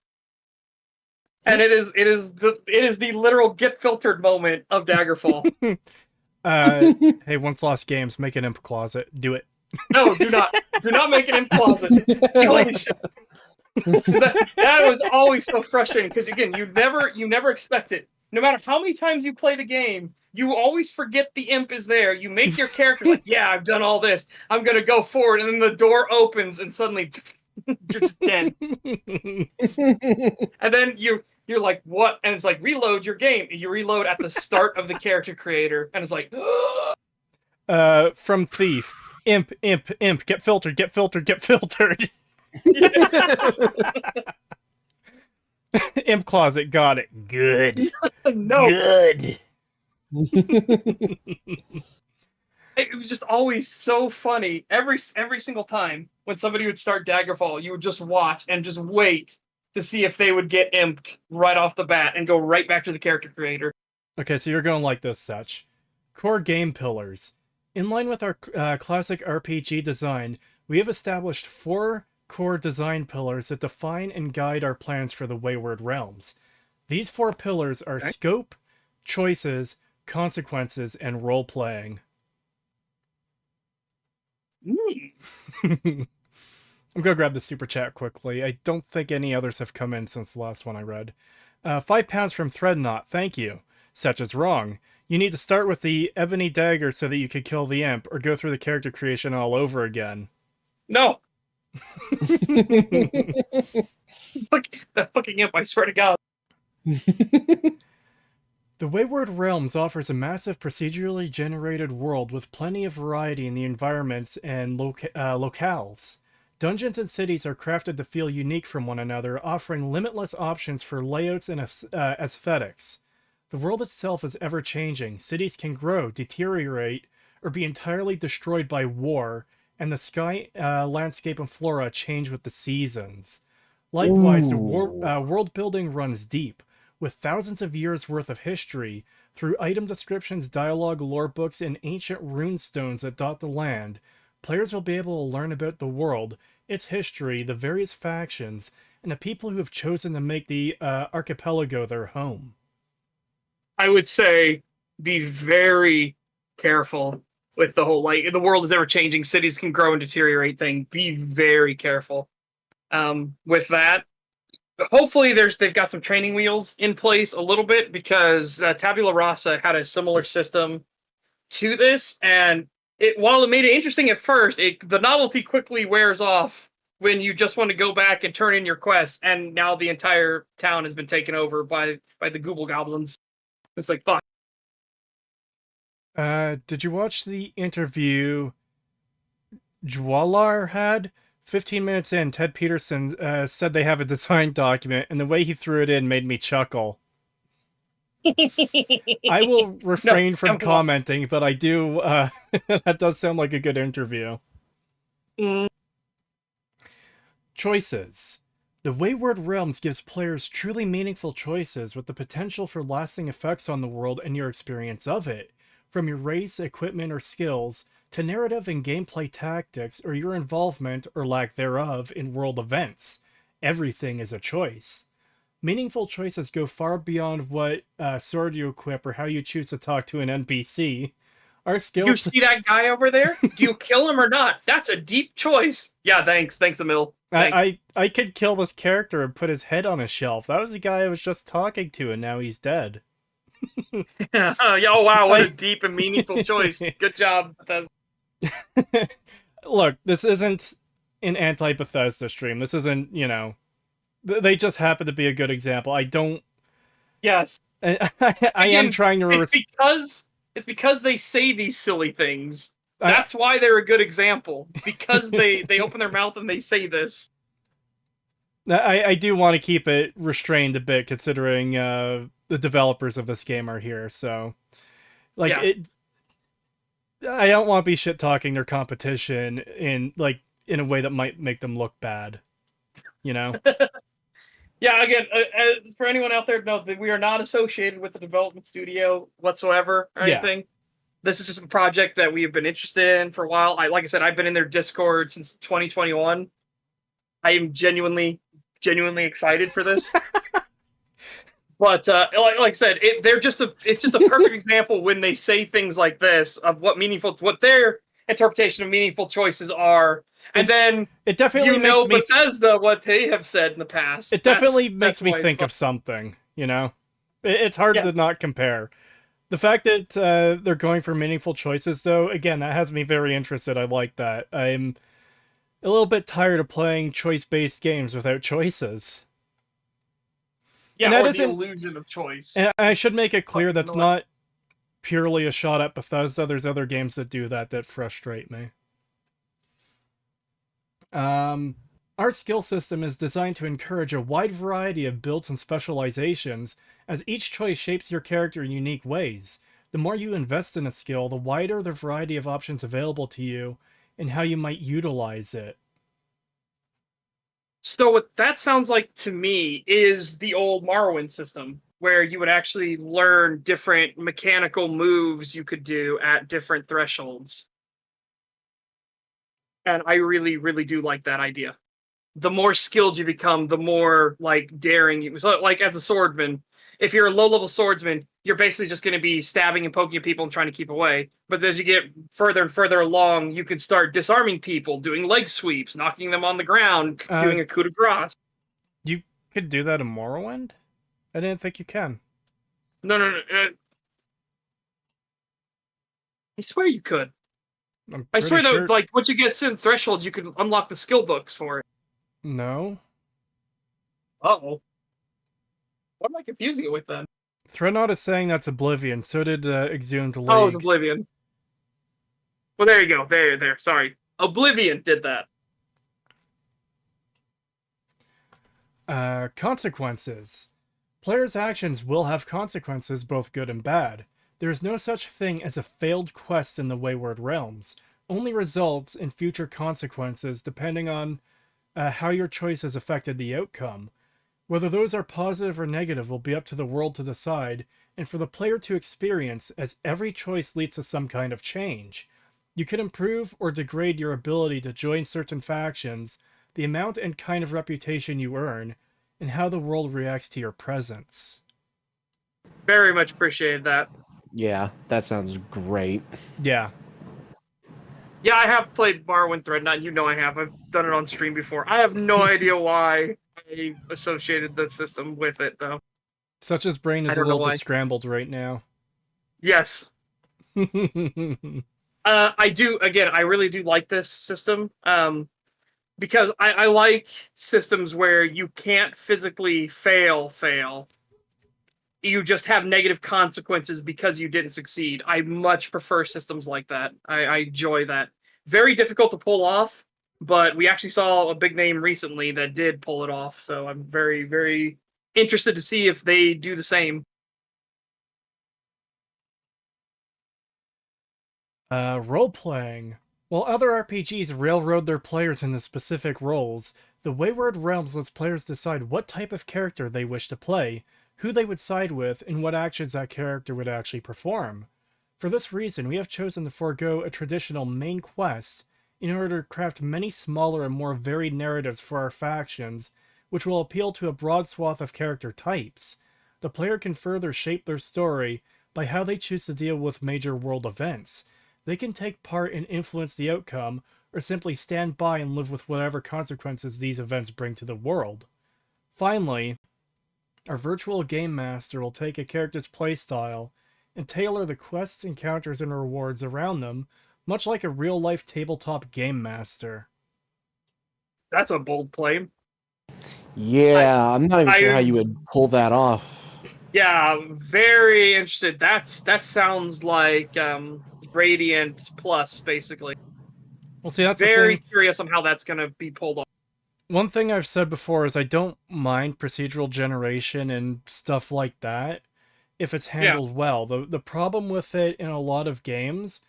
And it is the literal get filtered moment of Daggerfall. Hey, once lost games, make an imp closet. Do it. No, do not make an imp closet. That was always so frustrating because again, you never expect it. No matter how many times you play the game, you always forget the imp is there. You make your character like, yeah, I've done all this. I'm gonna go forward, and then the door opens, and suddenly you're just dead. And then you're like, what? And it's like, reload your game. And you reload at the start of the Character Creator, and it's like, from Thief. Imp, get filtered. Imp closet, got it. Good. No. Good. It was just always so funny. Every single time when somebody would start Daggerfall, you would just watch and just wait to see if they would get imped right off the bat and go right back to the Character Creator. Okay, so you're going like this, Setch. Core game pillars. In line with our classic RPG design, we have established 4 core design pillars that define and guide our plans for the Wayward Realms. These 4 pillars are scope, choices, consequences, and role-playing. I'm gonna grab the super chat quickly. I don't think any others have come in since the last one I read. £5 from Threadknot, thank you. Setch is wrong. You need to start with the ebony dagger so that you can kill the imp, or go through the character creation all over again. No. Fuck that fucking imp, I swear to God. The Wayward Realms offers a massive procedurally generated world with plenty of variety in the environments and locales. Dungeons and cities are crafted to feel unique from one another, offering limitless options for layouts and aesthetics. The world itself is ever-changing. Cities can grow, deteriorate, or be entirely destroyed by war, and the sky, landscape, and flora change with the seasons. Likewise, the world building runs deep, with thousands of years worth of history, through item descriptions, dialogue, lore books, and ancient runestones that dot the land. Players will be able to learn about the world, its history, the various factions, and the people who have chosen to make the archipelago their home. I would say be very careful with the whole, like, the world is ever changing, cities can grow and deteriorate thing. Be very careful. With that, hopefully they've got some training wheels in place a little bit, because Tabula Rasa had a similar system to this, and while it made it interesting at first, the novelty quickly wears off when you just want to go back and turn in your quests, and now the entire town has been taken over by the Google Goblins. It's like, fuck. Did you watch the interview Jwalar had? 15 minutes in, Ted Peterson said they have a design document, and the way he threw it in made me chuckle. I will refrain from come on. commenting, but I do. That does sound like a good interview. Mm. Choices. The Wayward Realms gives players truly meaningful choices with the potential for lasting effects on the world and your experience of it. From your race, equipment, or skills, to narrative and gameplay tactics, or your involvement, or lack thereof, in world events. Everything is a choice. Meaningful choices go far beyond what sword you equip or how you choose to talk to an NPC. Our You skills. see that guy over there? Do you kill him or not? That's a deep choice. Yeah, thanks, Emil. Thanks. I could kill this character and put his head on a shelf. That was the guy I was just talking to, and now he's dead. Yeah, oh wow, what a deep and meaningful choice. Good job, Bethesda. Look, this isn't an anti-Bethesda stream. This isn't, they just happen to be a good example. I don't. Yes. I am trying to. It's because they say these silly things. That's why they're a good example. Because they open their mouth and they say this. I do want to keep it restrained a bit, considering the developers of this game are here. So, I don't want to be shit talking their competition in a way that might make them look bad. Yeah, again, for anyone out there, know that we are not associated with the development studio whatsoever or anything. This is just a project that we have been interested in for a while. Like I said, I've been in their Discord since 2021. I am genuinely excited for this. But like I said, it's just a perfect example when they say things like this of what their interpretation of meaningful choices are. And then it definitely makes me Bethesda what they have said in the past. It definitely makes me think of something, It's hard to not compare. The fact that they're going for meaningful choices, though, again, that has me very interested. I like that. I'm a little bit tired of playing choice-based games without choices. Yeah, and that or the illusion of choice. And I should make it clear that's not purely a shot at Bethesda. There's other games that do that frustrate me. Our skill system is designed to encourage a wide variety of builds and specializations, as each choice shapes your character in unique ways. The more you invest in a skill, the wider the variety of options available to you and how you might utilize it. So what that sounds like to me is the old Morrowind system, where you would actually learn different mechanical moves you could do at different thresholds. And I really, really do like that idea. The more skilled you become, the more daring you. So, as a swordsman, if you're a low-level swordsman, you're basically just going to be stabbing and poking at people and trying to keep away. But as you get further and further along, you can start disarming people, doing leg sweeps, knocking them on the ground, doing a coup de grace. You could do that in Morrowind? I didn't think you can. No. I swear you could. I swear that, once you get certain thresholds, you can unlock the skill books for it. No. Uh-oh. What am I confusing it with, then? Threadnought is saying that's Oblivion. So did Exhumed League. Oh, it's Oblivion. Well, there you go. There. Sorry. Oblivion did that. Consequences. Players' actions will have consequences, both good and bad. There is no such thing as a failed quest in the Wayward Realms. Only results in future consequences depending on how your choice has affected the outcome. Whether those are positive or negative will be up to the world to decide, and for the player to experience, as every choice leads to some kind of change. You can improve or degrade your ability to join certain factions, the amount and kind of reputation you earn, and how the world reacts to your presence. Very much appreciated that. Yeah, that sounds great. Yeah. Yeah, I have played Morrowind Threadnought. I have. I've done it on stream before. I have no idea why I associated the system with it, though. Such as brain is a little bit scrambled right now. Yes. I do. Again, I really do like this system. Because I like systems where you can't physically fail. You just have negative consequences because you didn't succeed. I much prefer systems like that. I enjoy that. Very difficult to pull off, but we actually saw a big name recently that did pull it off. So I'm very, very interested to see if they do the same. Role-playing. While other RPGs railroad their players into specific roles, the Wayward Realms lets players decide what type of character they wish to play, who they would side with, and what actions that character would actually perform. For this reason, we have chosen to forego a traditional main quest in order to craft many smaller and more varied narratives for our factions, which will appeal to a broad swath of character types. The player can further shape their story by how they choose to deal with major world events. They can take part and influence the outcome, or simply stand by and live with whatever consequences these events bring to the world. Finally, our virtual game master will take a character's playstyle and tailor the quests, encounters, and rewards around them, much like a real-life tabletop game master. That's a bold claim. Yeah, I'm not even sure how you would pull that off. Yeah, very interested. That sounds like Radiant Plus, basically. Well, see, that's very the thing. curious on how that's going to be pulled off. One thing I've said before is I don't mind procedural generation and stuff like that if it's handled well. The problem with it in a lot of games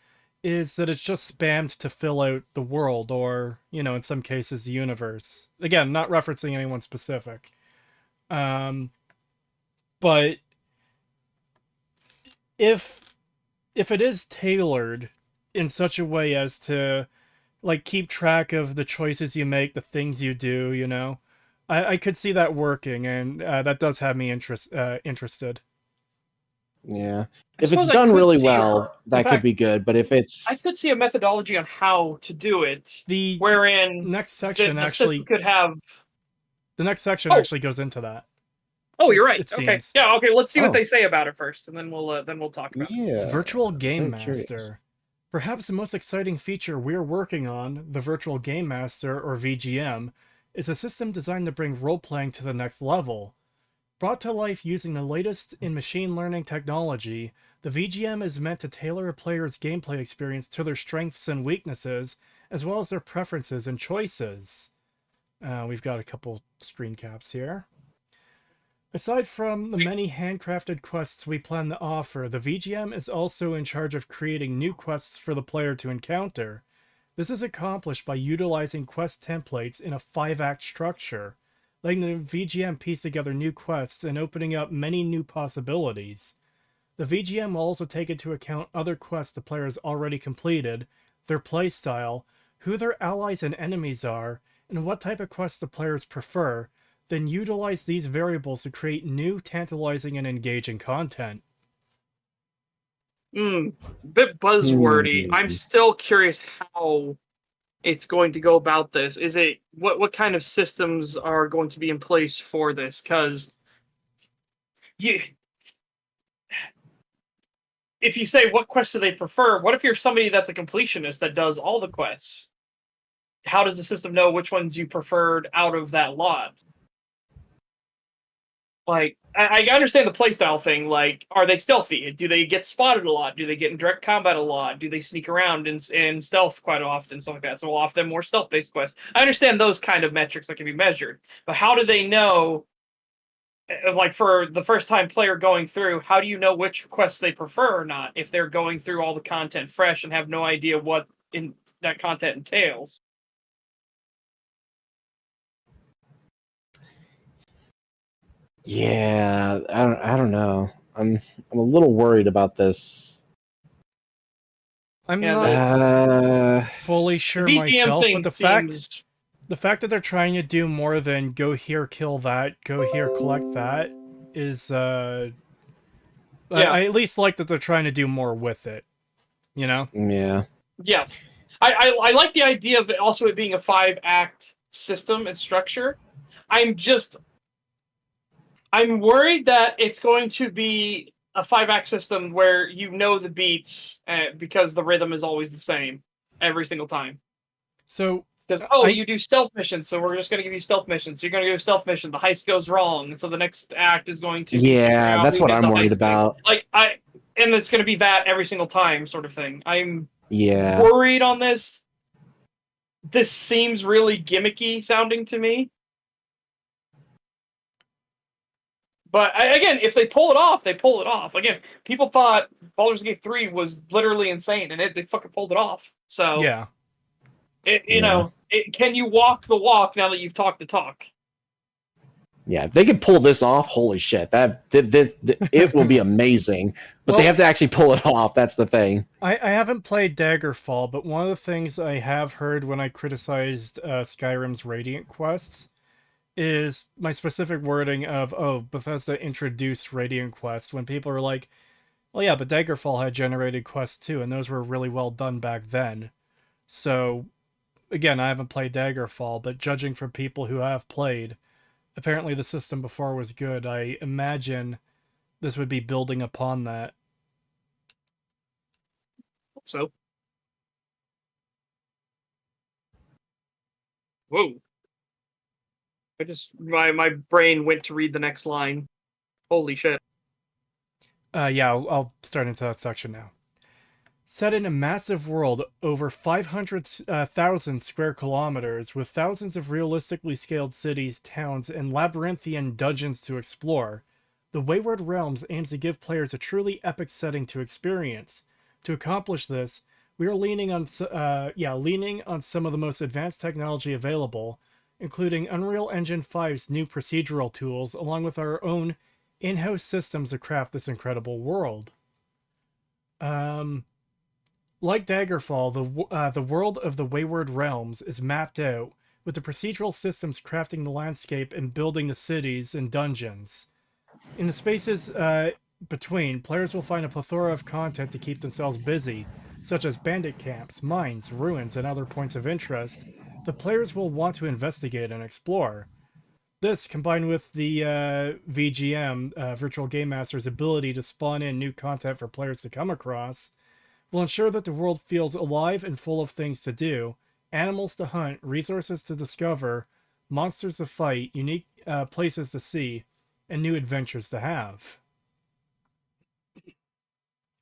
is that it's just spammed to fill out the world, or, in some cases, the universe. Again, not referencing anyone specific. But if it is tailored in such a way as to keep track of the choices you make, the things you do, I could see that working, and that does have me interested. Yeah. If it's done really well, that could be good, but if it's... I could see a methodology on how to do it, the wherein next section the actually system could have... The next section actually goes into that. Oh, you're right. It Okay. seems. Yeah, okay, let's see what they say about it first, and then we'll talk about it. Virtual Game very Master. curious. Perhaps the most exciting feature we're working on, the Virtual Game Master, or VGM, is a system designed to bring role-playing to the next level. Brought to life using the latest in machine learning technology, the VGM is meant to tailor a player's gameplay experience to their strengths and weaknesses, as well as their preferences and choices. We've got a couple screen caps here. Aside from the many handcrafted quests we plan to offer, the VGM is also in charge of creating new quests for the player to encounter. This is accomplished by utilizing quest templates in a 5-act structure, letting the VGM piece together new quests and opening up many new possibilities. The VGM will also take into account other quests the player has already completed, their playstyle, who their allies and enemies are, and what type of quests the players prefer, then utilize these variables to create new, tantalizing, and engaging content. Bit buzzwordy. I'm still curious how it's going to go about this. Is it what kind of systems are going to be in place for this? Because if you say what quests do they prefer, what if you're somebody that's a completionist that does all the quests? How does the system know which ones you preferred out of that lot? Like, I understand the playstyle thing. Like, are they stealthy? Do they get spotted a lot? Do they get in direct combat a lot? Do they sneak around in stealth quite often? Stuff like that. So we'll offer them more stealth-based quests. I understand those kind of metrics that can be measured. But how do they know, like, for the first-time player going through, how do you know which quests they prefer or not if they're going through all the content fresh and have no idea what that content entails? Yeah, I don't know. I'm a little worried about this. I'm not fully sure myself, but the fact that they're trying to do more than go here, kill that, go here, collect that is I at least like that they're trying to do more with it. Yeah. Yeah. I like the idea of it being a 5-act system and structure. I'm worried that it's going to be a 5-act system where the beats because the rhythm is always the same every single time. So, because you do stealth missions, so we're just going to give you stealth missions. So you're going to do a stealth mission. The heist goes wrong, and so the next act is going to that's what I'm worried about. And it's going to be that every single time, sort of thing. I'm Yeah. worried on this. This seems really gimmicky sounding to me. But again, if they pull it off, they pull it off. Again, people thought Baldur's Gate 3 was literally insane, and they fucking pulled it off. So Yeah. Can you walk the walk now that you've talked the talk? Yeah, if they could pull this off, holy shit, it will be amazing. But they have to actually pull it off. That's the thing. I haven't played Daggerfall, but one of the things I have heard when I criticized Skyrim's Radiant quests is my specific wording of, Bethesda introduced Radiant quests, when people are like, well, yeah, but Daggerfall had generated quests too, and those were really well done back then. So, again, I haven't played Daggerfall, but judging from people who have played, apparently the system before was good. I imagine this would be building upon that. So. Whoa. My brain went to read the next line. Holy shit. Yeah, I'll start into that section now. Set in a massive world over 500,000 square kilometers, with thousands of realistically scaled cities, towns, and labyrinthian dungeons to explore, the Wayward Realms aims to give players a truly epic setting to experience. To accomplish this, we are leaning on some of the most advanced technology available, including Unreal Engine 5's new procedural tools, along with our own in-house systems to craft this incredible world. Like Daggerfall, the world of the Wayward Realms is mapped out, with the procedural systems crafting the landscape and building the cities and dungeons. In the spaces between, players will find a plethora of content to keep themselves busy, such as bandit camps, mines, ruins, and other points of interest the players will want to investigate and explore. This, combined with the VGM, Virtual Game Master's ability to spawn in new content for players to come across, will ensure that the world feels alive and full of things to do, animals to hunt, resources to discover, monsters to fight, unique places to see, and new adventures to have.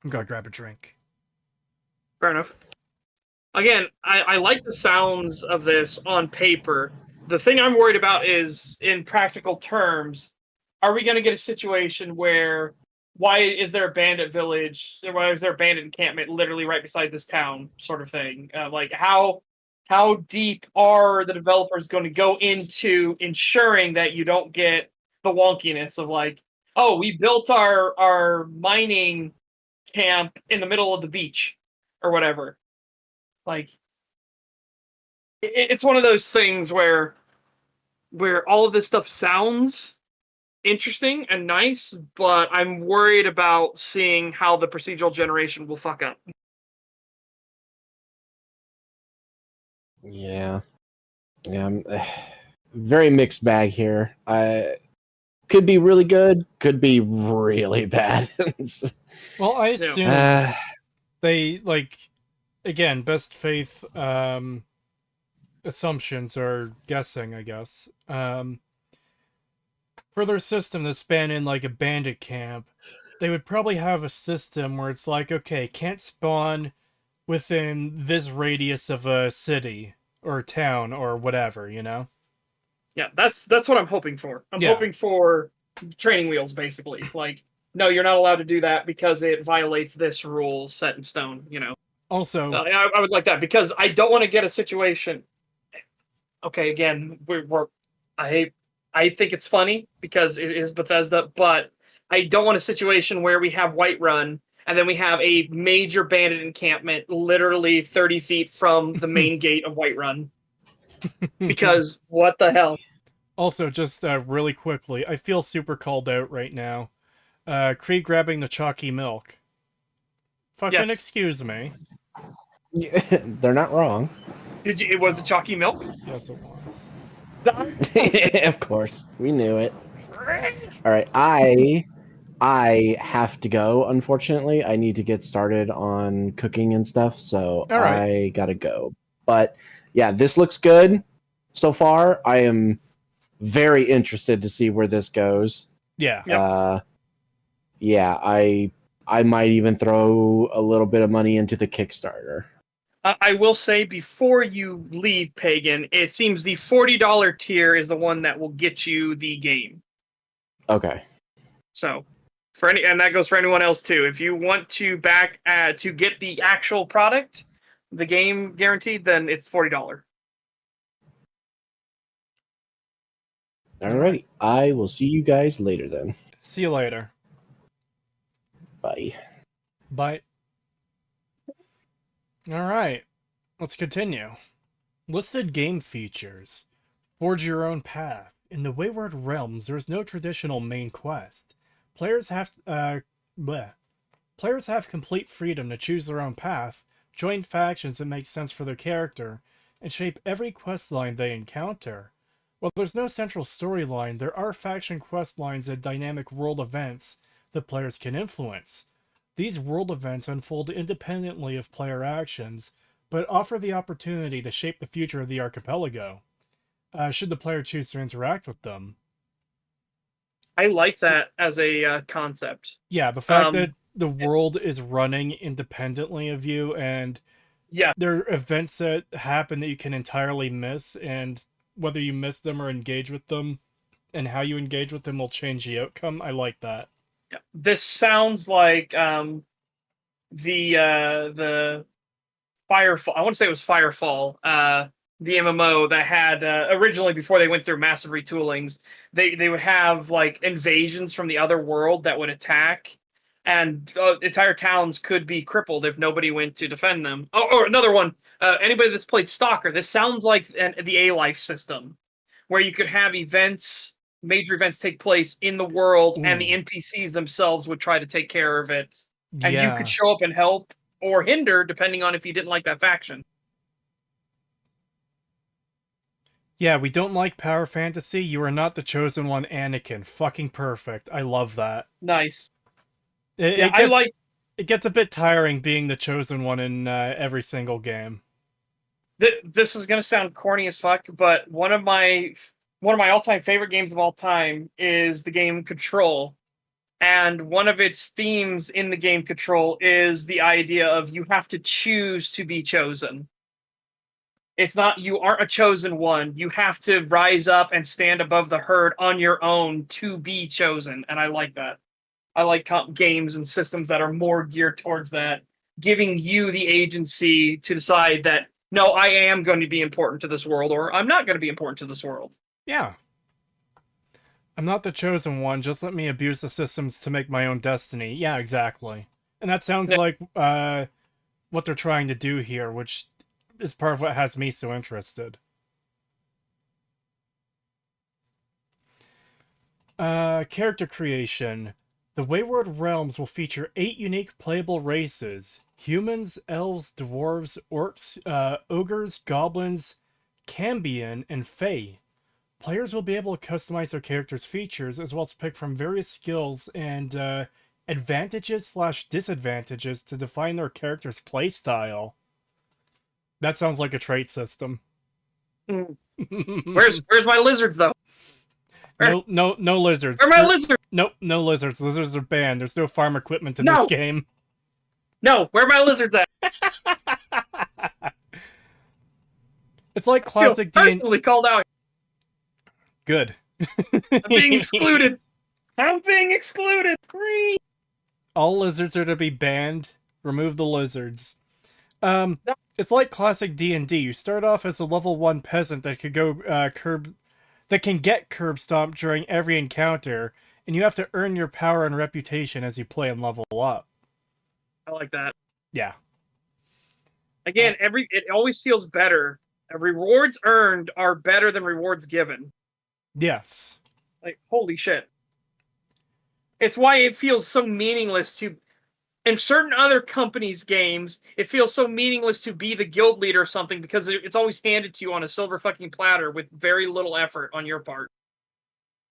I'm gonna grab a drink. Fair enough. Again, I like the sounds of this on paper. The thing I'm worried about is, in practical terms, are we going to get a situation where, why is there a bandit village, why is there a bandit encampment literally right beside this town, sort of thing? Like, how deep are the developers going to go into ensuring that you don't get the wonkiness of, like, oh, we built our mining camp in the middle of the beach, or whatever. Like, it's one of those things where all of this stuff sounds interesting and nice, but I'm worried about seeing how the procedural generation will fuck up. Yeah. Very mixed bag here. Could be really good, could be really bad. Well, I assume they, like, again, best faith assumptions or guessing, I guess. For their system to span in like a bandit camp, they would probably have a system where it's like, okay, can't spawn within this radius of a city or town or whatever, you know? Yeah, that's what I'm hoping for. I'm hoping for training wheels, basically. Like, no, you're not allowed to do that because it violates this rule set in stone, you know? Also, I would like that, because I don't want to get a situation. Okay, again, I think it's funny because it is Bethesda, but I don't want a situation where we have Whiterun and then we have a major bandit encampment literally 30 feet from the main gate of Whiterun. Because what the hell? Also, just really quickly, I feel super called out right now. Krieg grabbing the chalky milk. Fucking excuse me. They're not wrong. It was the chalky milk? Yes, it was. Of course, we knew it. All right, I have to go. Unfortunately, I need to get started on cooking and stuff, so I gotta go. But yeah, this looks good so far. I am very interested to see where this goes. Yeah. Yeah, I might even throw a little bit of money into the Kickstarter. I will say, before you leave, Pagan, it seems the $40 tier is the one that will get you the game. Okay. So, and that goes for anyone else too. If you want to to get the actual product, the game guaranteed, then it's $40. Alrighty. I will see you guys later then. See you later. Bye. Bye. All right, let's continue. Listed game features. Forge your own path. In the Wayward Realms, there is no traditional main quest. Players have complete freedom to choose their own path, join factions that make sense for their character, and shape every quest line they encounter. While there's no central storyline, there are faction quest lines and dynamic world events that players can influence. These world events unfold independently of player actions, but offer the opportunity to shape the future of the archipelago, should the player choose to interact with them. I like that as a concept. Yeah, the fact that the world is running independently of you, and there are events that happen that you can entirely miss, and whether you miss them or engage with them, and how you engage with them will change the outcome. I like that. Yeah. This sounds like the Firefall. I want to say it was Firefall, the MMO that had originally, before they went through massive retoolings, they would have like invasions from the other world that would attack, and entire towns could be crippled if nobody went to defend them. Or another one. Anybody that's played Stalker, this sounds like the A-Life system, where you could have major events take place in the world, and the NPCs themselves would try to take care of it, and you could show up and help or hinder depending on if you didn't like that faction. Yeah, we don't like power fantasy. You are not the chosen one, Anakin. Fucking perfect. I love that. Nice. It gets a bit tiring being the chosen one in every single game. This is gonna sound corny as fuck, but one of my all-time favorite games of all time is the game Control. And one of its themes in the game Control is the idea of you have to choose to be chosen. It's not you aren't a chosen one. You have to rise up and stand above the herd on your own to be chosen. And I like that. I like games and systems that are more geared towards that, giving you the agency to decide that, no, I am going to be important to this world, or I'm not going to be important to this world. Yeah. I'm not the chosen one, just let me abuse the systems to make my own destiny. Yeah, exactly. And that sounds like what they're trying to do here, which is part of what has me so interested. Character creation. The Wayward Realms will feature 8 unique playable races. Humans, elves, dwarves, orcs, ogres, goblins, Cambion, and Fae. Players will be able to customize their character's features, as well as pick from various skills and advantages/disadvantages to define their character's playstyle. That sounds like a trait system. Where's my lizards, though? No lizards. Where are my lizards? Nope, no lizards. Lizards are banned. There's no farm equipment in this game. No, where are my lizards at? It's like classic D&D. Personally called out. Good. I'm being excluded. I'm being excluded. Free. All lizards are to be banned. Remove the lizards. It's like classic D&D. You start off as a level 1 peasant that could go that can get curb stomped during every encounter, and you have to earn your power and reputation as you play and level up. I like that. Yeah. Again, it always feels better. Rewards earned are better than rewards given. Yes. Like, holy shit. It's why it feels so meaningless to... In certain other companies' games, it feels so meaningless to be the guild leader or something because it's always handed to you on a silver fucking platter with very little effort on your part.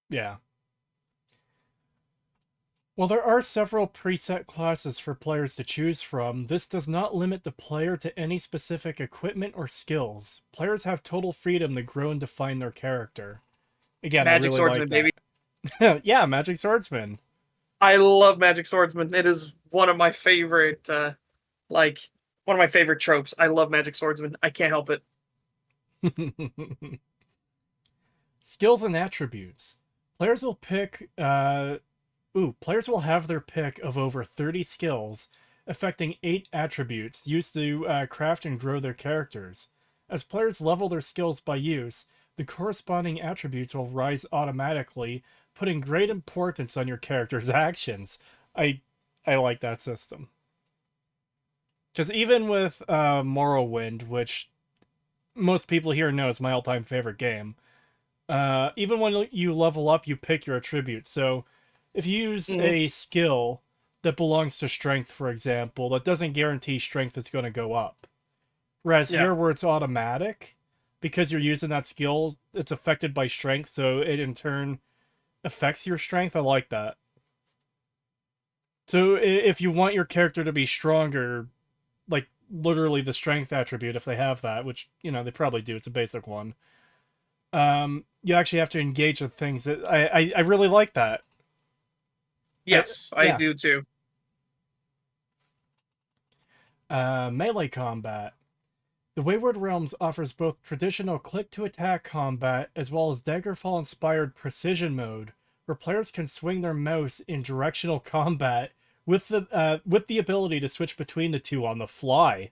Yeah. While there are several preset classes for players to choose from, this does not limit the player to any specific equipment or skills. Players have total freedom to grow and define their character. Again, Magic I really Swordsman, like that. baby. Yeah, Magic Swordsman. I love Magic Swordsman. It is one of my favorite, one of my favorite tropes. I love Magic Swordsman. I can't help it. Skills and attributes. Players will pick Ooh, players will have their pick of over 30 skills, affecting 8 attributes used to craft and grow their characters. As players level their skills by use, the corresponding attributes will rise automatically, putting great importance on your character's actions. I like that system. Because even with Morrowind, which most people here know is my all-time favorite game, even when you level up, you pick your attributes. So if you use a skill that belongs to strength, for example, that doesn't guarantee strength is going to go up. Whereas here, where it's automatic, because you're using that skill, it's affected by strength, so it in turn affects your strength. I like that. So if you want your character to be stronger, like literally the strength attribute, if they have that, which, you know, they probably do, it's a basic one, you actually have to engage with things that I really like that. Yes, I do too. Melee combat. The Wayward Realms offers both traditional click-to-attack combat as well as Daggerfall-inspired precision mode, where players can swing their mouse in directional combat with the ability to switch between the two on the fly.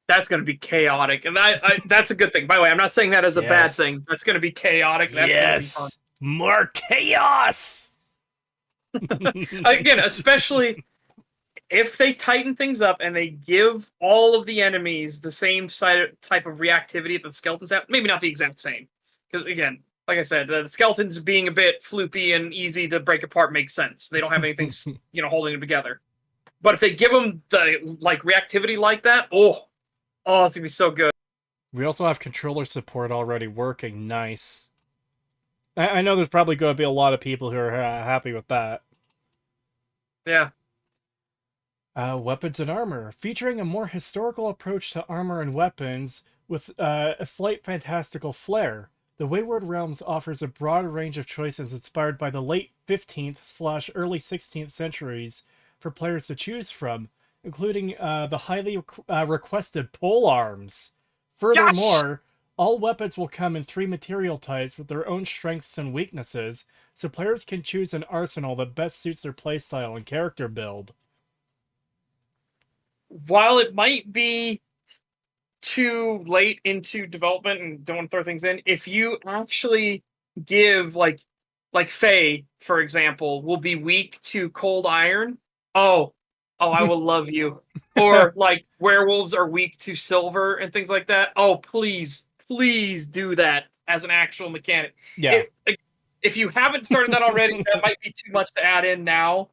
That's going to be chaotic, and that's a good thing. By the way, I'm not saying that as a bad thing. That's going to be chaotic. That's going to be fun. More chaos! Again, especially if they tighten things up and they give all of the enemies the same type of reactivity that the skeletons have. Maybe not the exact same. Because, again, like I said, the skeletons being a bit floopy and easy to break apart makes sense. They don't have anything, holding them together. But if they give them the reactivity like that, oh, it's gonna be so good. We also have controller support already working. Nice. I know there's probably going to be a lot of people who are happy with that. Yeah. Weapons and armor, featuring a more historical approach to armor and weapons with a slight fantastical flair. The Wayward Realms offers a broad range of choices inspired by the late 15th/early 16th centuries for players to choose from, including the highly requested pole arms. Furthermore, all weapons will come in 3 material types with their own strengths and weaknesses, so players can choose an arsenal that best suits their playstyle and character build. While it might be too late into development and don't want to throw things in, if you actually give like Faye, for example, will be weak to cold iron. Oh, I will love you. Or like werewolves are weak to silver and things like that. Oh, please do that as an actual mechanic. Yeah. If you haven't started that already, that might be too much to add in now.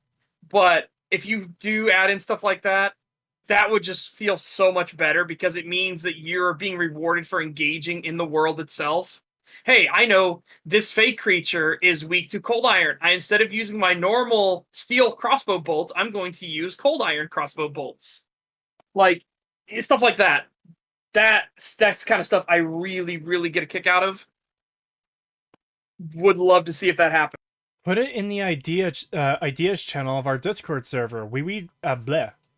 But if you do add in stuff like that, that would just feel so much better because it means that you're being rewarded for engaging in the world itself. Hey, I know this fake creature is weak to cold iron. Instead of using my normal steel crossbow bolts, I'm going to use cold iron crossbow bolts. Like, stuff like that. That's kind of stuff I really, really get a kick out of. Would love to see if that happens. Put it in the ideas channel of our Discord server. We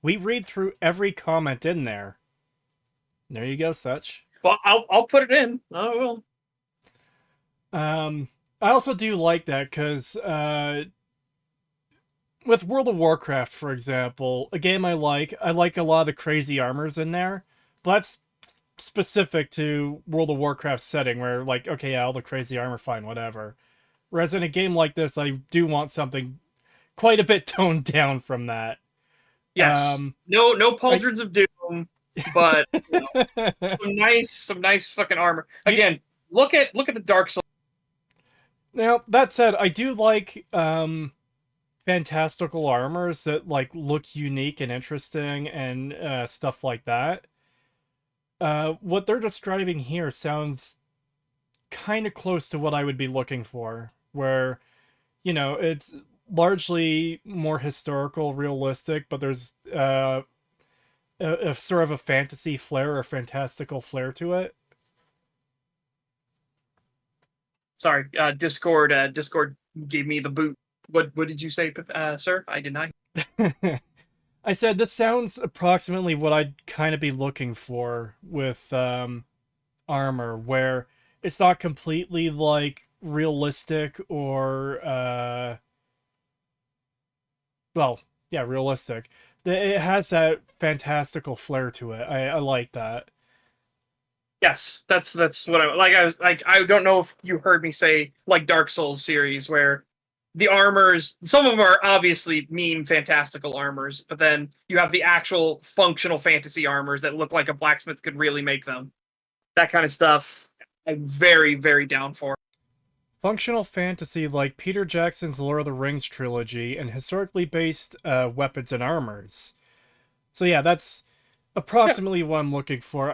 read through every comment in there. There you go, Setch. Well, I'll put it in. I will. I also do like that because with World of Warcraft, for example, a game I like a lot of the crazy armors in there, but that's specific to World of Warcraft setting where, like, okay, yeah, all the crazy armor, fine, whatever. Whereas in a game like this, I do want something quite a bit toned down from that. Yes. No pauldrons of doom, but some nice fucking armor. Again, look at the Dark Souls. Now, that said, I do like fantastical armors that like look unique and interesting and stuff like that. What they're describing here sounds kind of close to what I would be looking for, where, it's largely more historical, realistic, but there's a sort of a fantasy flair or fantastical flair to it. Sorry, Discord gave me the boot. What did you say, sir? I deny. I said this sounds approximately what I'd kind of be looking for with armor, where it's not completely like realistic or well, yeah, realistic. It has that fantastical flair to it. I like that. Yes, that's what I was like. I don't know if you heard me say like Dark Souls series where the armors, some of them are obviously mean fantastical armors, but then you have the actual functional fantasy armors that look like a blacksmith could really make them. That kind of stuff. I'm very, very down for. Functional fantasy like Peter Jackson's Lord of the Rings trilogy and historically based weapons and armors. So yeah, that's approximately what I'm looking for.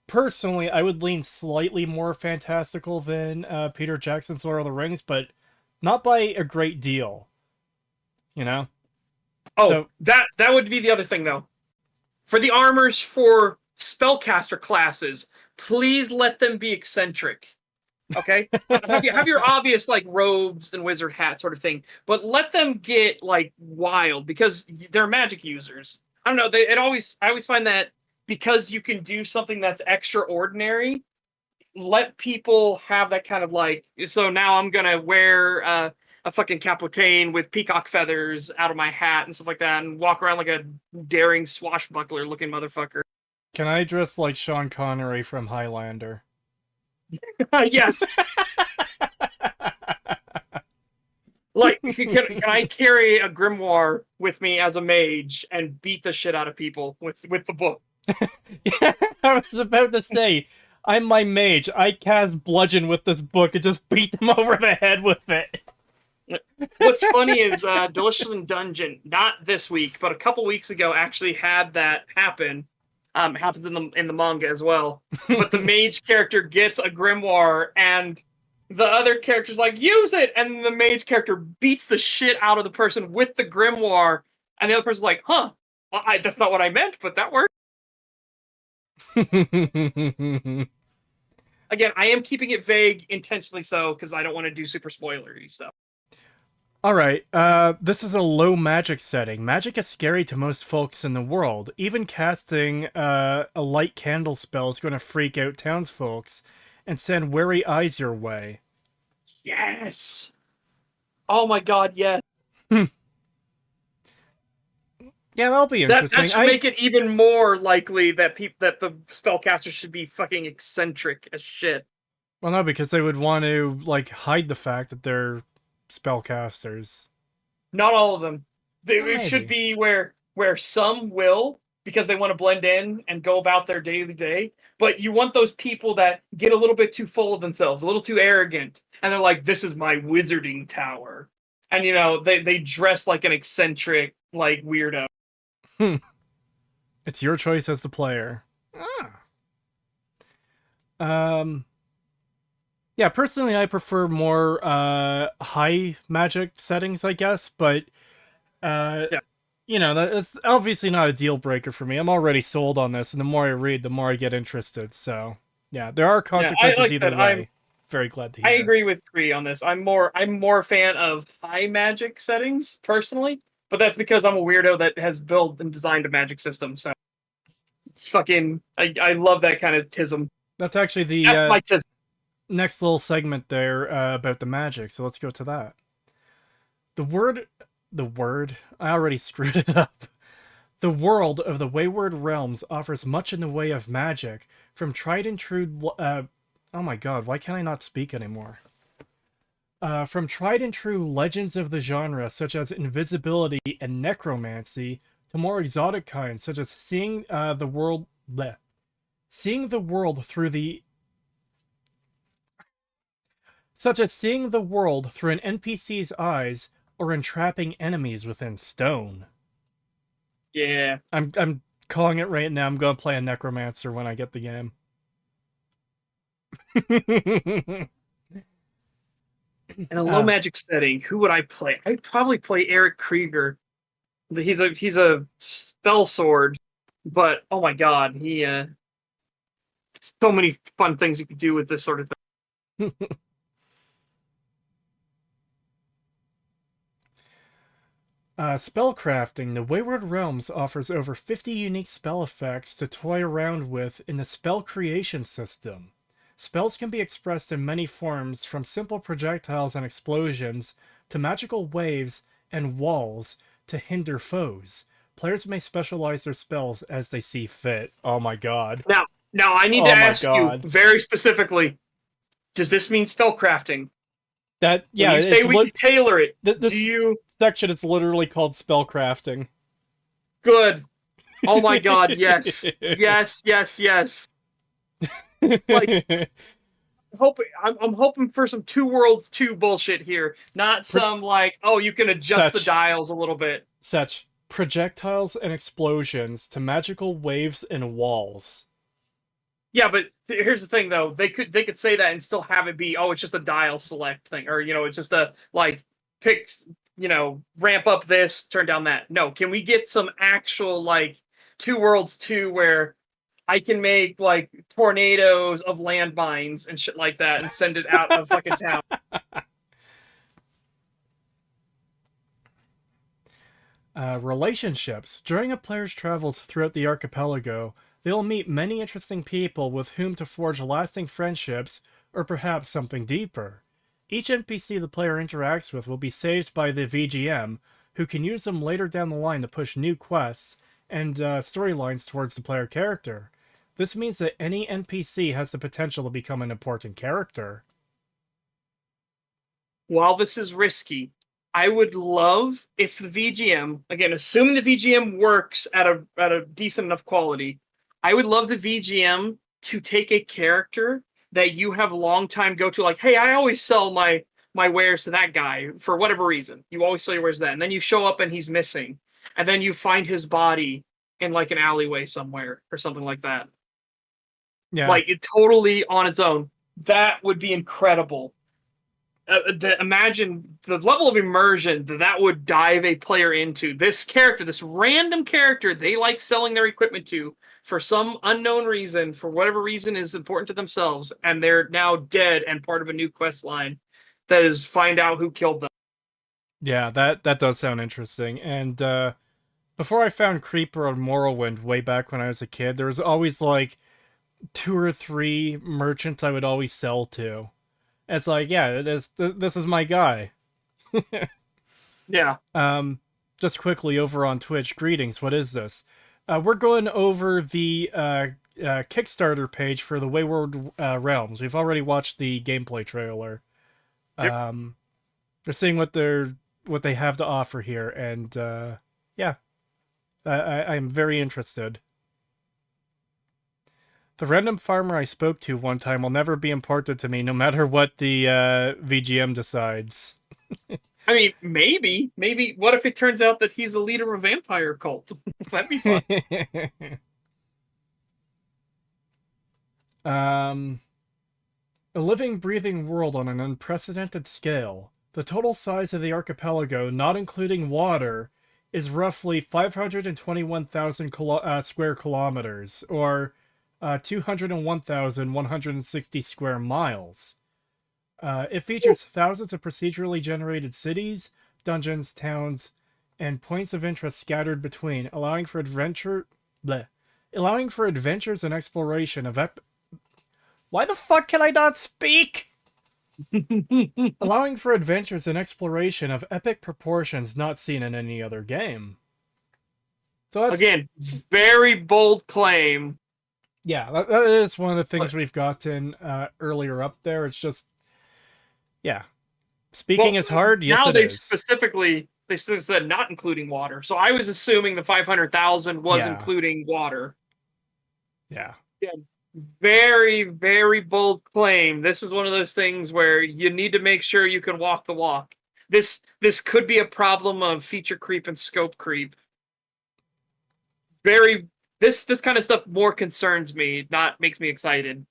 Personally, I would lean slightly more fantastical than Peter Jackson's Lord of the Rings, but not by a great deal. You know? Oh, So- that would be the other thing though. For the armors for spellcaster classes, please let them be eccentric. Okay? have your obvious like robes and wizard hat sort of thing, but let them get like wild because they're magic users. I don't know, I always find that because you can do something that's extraordinary, let people have that kind of like, so now I'm gonna wear a fucking capotane with peacock feathers out of my hat and stuff like that and walk around like a daring swashbuckler looking motherfucker. Can I dress like Sean Connery from Highlander? Yes. Like, can I carry a grimoire with me as a mage and beat the shit out of people with the book? Yeah, I was about to say, I'm my mage. I cast bludgeon with this book and just beat them over the head with it. What's funny is Delicious in Dungeon, not this week, but a couple weeks ago, actually had that happen. Happens in the manga as well. But the mage character gets a grimoire, and the other character's like, use it! And the mage character beats the shit out of the person with the grimoire, and the other person's like, huh, well, that's not what I meant, but that worked. Again, I am keeping it vague intentionally so, because I don't want to do super spoilery stuff. Alright, this is a low magic setting. Magic is scary to most folks in the world. Even casting a light candle spell is going to freak out townsfolks and send wary eyes your way. Yes! Oh my god, yes. Yeah, that'll be interesting. That should make it even more likely that that the spellcaster should be fucking eccentric as shit. Well, no, because they would want to, like, hide the fact that they're spellcasters. Not all of them. Well, It should maybe. be where some will because they want to blend in and go about their daily day. But you want those people that get a little bit too full of themselves, a little too arrogant, and they're like, "This is my wizarding tower," and they dress like an eccentric like weirdo. It's your choice as the player. Yeah, personally, I prefer more high magic settings, I guess, but Yeah. That's obviously not a deal breaker for me. I'm already sold on this, and the more I read, the more I get interested. So, yeah, there are consequences like either that. way. I'm Very glad to hear. I agree with Kree on this. I'm more a fan of high magic settings personally, but that's because I'm a weirdo that has built and designed a magic system. So it's fucking. I love that kind of tism. That's actually the That's my tism. next little segment there about the magic. So let's go to that. The word, I already screwed it up. The world of the Wayward Realms offers much in the way of magic, from tried and true. Oh my god, why can't I not speak anymore? From tried and true legends of the genre, such as invisibility and necromancy, to more exotic kinds, such as seeing the world through an NPC's eyes, or entrapping enemies within stone. Yeah. I'm calling it right now. I'm gonna play a necromancer when I get the game. In a low magic setting, who would I play? I'd probably play Eric Krieger. He's a spell sword, but oh my god, he so many fun things you could do with this sort of thing. Spellcrafting. The Wayward Realms offers over 50 unique spell effects to toy around with in the spell creation system. Spells can be expressed in many forms, from simple projectiles and explosions to magical waves and walls to hinder foes. Players may specialize their spells as they see fit. Oh my god. Now I need Oh to my ask you God. very specifically, does this mean spellcrafting? That, yeah, When you say it's we can tailor it, do this you... section is literally called spellcrafting. Good. Oh my god, yes. Yes, yes, yes. Like, I'm hoping for some Two Worlds 2 bullshit here. Not some, like, oh, you can adjust the Setch. dials a little bit. Setch. Projectiles and explosions to magical waves and walls. Yeah, but here's the thing, though. They could say that and still have it be, oh, it's just a dial select thing. Or, it's just a, like, pick, ramp up this, turn down that. No, can we get some actual, like, Two Worlds 2 where I can make, like, tornadoes of landmines and shit like that and send it out of fucking town? Relationships. During a player's travels throughout the archipelago, they will meet many interesting people with whom to forge lasting friendships, or perhaps something deeper. Each NPC the player interacts with will be saved by the VGM, who can use them later down the line to push new quests and storylines towards the player character. This means that any NPC has the potential to become an important character. While this is risky, I would love if the VGM, again, assuming the VGM works at a decent enough quality, I would love the VGM to take a character that you have long time go to, like, hey, I always sell my wares to that guy for whatever reason. You always sell your wares to that, and then you show up and he's missing, and then you find his body in like an alleyway somewhere or something like that. Yeah. Like, it totally on its own. That would be incredible. Imagine the level of immersion that would dive a player into. This character, this random character they like selling their equipment to for some unknown reason, for whatever reason is important to themselves, and they're now dead and part of a new quest line that is find out who killed them. Yeah, that does sound interesting. And before I found Creeper on Morrowind way back when I was a kid, there was always like 2 or 3 merchants I would always sell to. It's like, yeah, this is my guy. Yeah. Just quickly over on Twitch, greetings, what is this? We're going over the Kickstarter page for the Wayward Realms. We've already watched the gameplay trailer. Yep. They're seeing what they have to offer here, and yeah, I'm very interested. The random farmer I spoke to one time will never be imparted to me, no matter what the VGM decides. I mean, maybe. What if it turns out that he's the leader of a vampire cult? That'd be fun. A living, breathing world on an unprecedented scale. The total size of the archipelago, not including water, is roughly 521,000 square kilometers, or 201,160 square miles. It features thousands of procedurally generated cities, dungeons, towns, and points of interest scattered between, allowing for adventures and exploration of Why the fuck can I not speak? Allowing for adventures and exploration of epic proportions not seen in any other game. So that's, again, very bold claim. Yeah, that is one of the things we've gotten earlier up there. It's just, yeah. Speaking is hard, yes now it they is. specifically said not including water. So I was assuming the 500,000 was including water. Yeah. Very, very bold claim. This is one of those things where you need to make sure you can walk the walk. This could be a problem of feature creep and scope creep. This kind of stuff more concerns me, not makes me excited.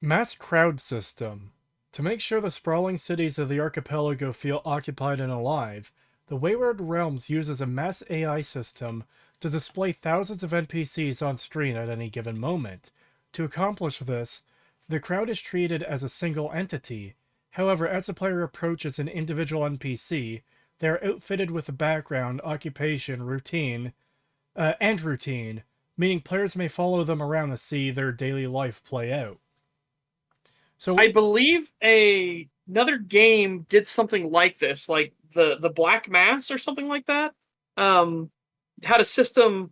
Mass crowd system. To make sure the sprawling cities of the archipelago feel occupied and alive, the Wayward Realms uses a mass AI system to display thousands of NPCs on screen at any given moment. To accomplish this, the crowd is treated as a single entity. However, as the player approaches an individual NPC, they are outfitted with a background, occupation, routine, meaning players may follow them around to see their daily life play out. So I believe another game did something like this. Like, the Black Mass or something like that, had a system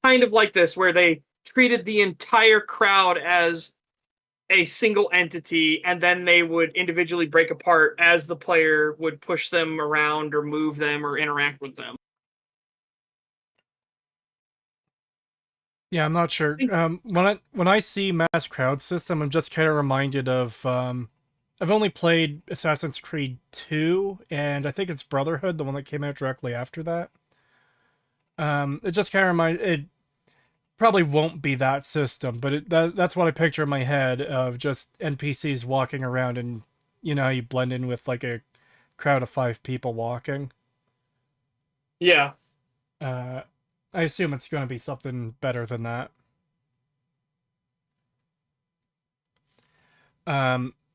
kind of like this where they treated the entire crowd as a single entity, and then they would individually break apart as the player would push them around or move them or interact with them. Yeah, I'm not sure. When I see mass crowd system, I'm just kind of reminded of I've only played Assassin's Creed 2, and I think it's Brotherhood, the one that came out directly after that. It just kind of reminds it. Probably won't be that system, but that's what I picture in my head of just NPCs walking around, and you know, you blend in with like a crowd of 5 people walking. Yeah. I assume it's going to be something better than that.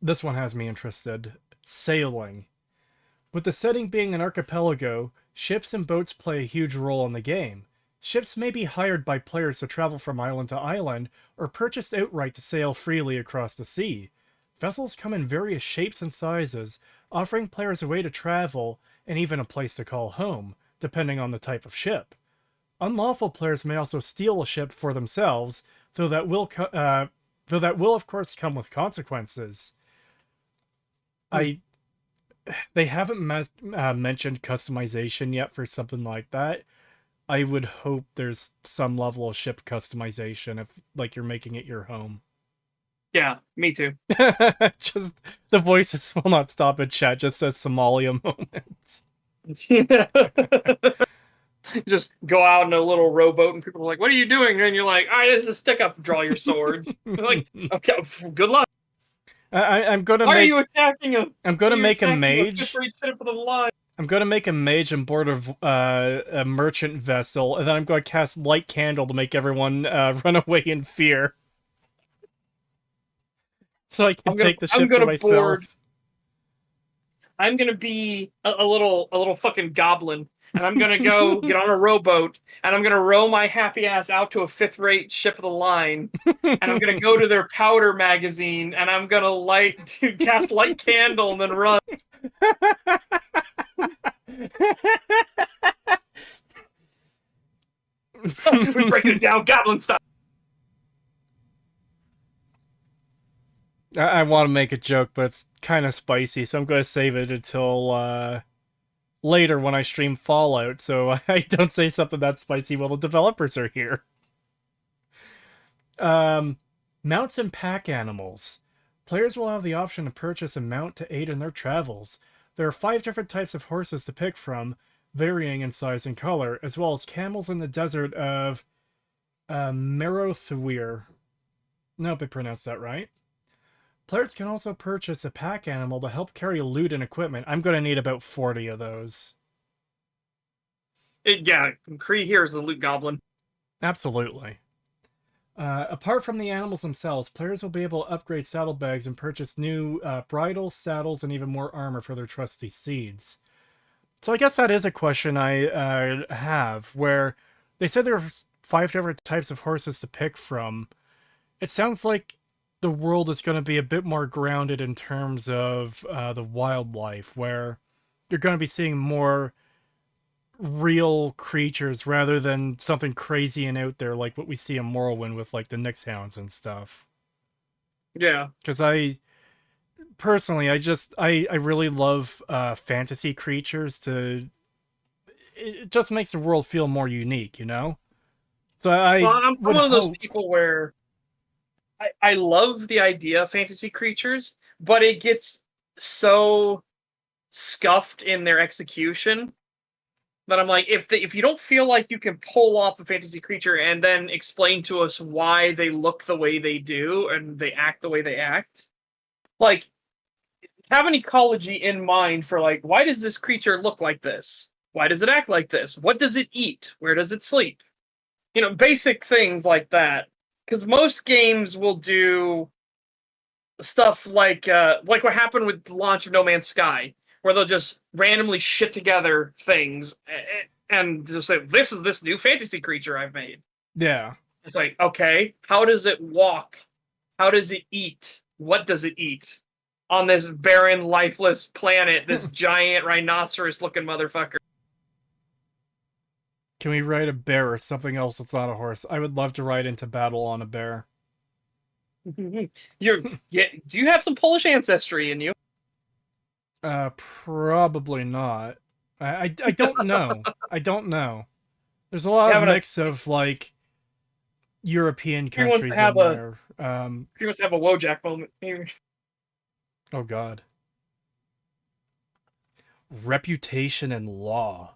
This one has me interested. Sailing. With the setting being an archipelago, ships and boats play a huge role in the game. Ships may be hired by players to travel from island to island, or purchased outright to sail freely across the sea. Vessels come in various shapes and sizes, offering players a way to travel, and even a place to call home, depending on the type of ship. Unlawful players may also steal a ship for themselves, though that will of course come with consequences. They haven't mentioned customization yet for something like that. I would hope there's some level of ship customization if, like, you're making it your home. Yeah, me too. Just the voices will not stop in chat. Just says Somalia moments. Just go out in a little rowboat, and people are like, "What are you doing?" And you're like, "Ah, this is a stick up. Draw your swords." Like, okay, good luck. I'm gonna. Why are you attacking a? I'm gonna make a mage. I'm gonna make a mage and board a merchant vessel, and then I'm gonna cast light candle to make everyone run away in fear, so I can take the ship for myself. I'm gonna be a little fucking goblin, and I'm gonna go get on a rowboat, and I'm gonna row my happy ass out to a 5th-rate ship of the line, and I'm gonna go to their powder magazine, and I'm gonna cast light candle and then run. We break it down goblin style. I want to make a joke, but it's kind of spicy, so I'm going to save it until later when I stream Fallout, so I don't say something that spicy while the developers are here. Mounts and pack animals. Players will have the option to purchase a mount to aid in their travels. There are 5 different types of horses to pick from, varying in size and color, as well as camels in the desert of Merothuir. Nope, I pronounced that right. Players can also purchase a pack animal to help carry loot and equipment. I'm going to need about 40 of those. Yeah, Kree here is the loot goblin. Absolutely. Apart from the animals themselves, players will be able to upgrade saddlebags and purchase new bridles, saddles, and even more armor for their trusty steeds. So I guess that is a question I have, where they said there are 5 different types of horses to pick from. It sounds like the world is going to be a bit more grounded in terms of the wildlife, where you're going to be seeing more real creatures rather than something crazy and out there like what we see in Morrowind with like the Nyx hounds and stuff. Yeah. Because I really love fantasy creatures. It just makes the world feel more unique, you know? So I'm one of those people where I love the idea of fantasy creatures, but it gets so scuffed in their execution that I'm like, if you don't feel like you can pull off a fantasy creature and then explain to us why they look the way they do and they act the way they act, like, have an ecology in mind for, like, why does this creature look like this? Why does it act like this? What does it eat? Where does it sleep? You know, basic things like that. Because most games will do stuff like what happened with the launch of No Man's Sky, where they'll just randomly shit together things and just say, this is this new fantasy creature I've made. Yeah. It's like, okay, how does it walk? How does it eat? What does it eat? on this barren, lifeless planet, this giant rhinoceros-looking motherfucker. Can we ride a bear or something else that's not a horse? I would love to ride into battle on a bear. Do you have some Polish ancestry in you? Probably not. I don't know. I don't know. There's a lot of Having a- mix of like European He wants to countries in have there. He must have a Wojak moment. Oh god. Reputation and law.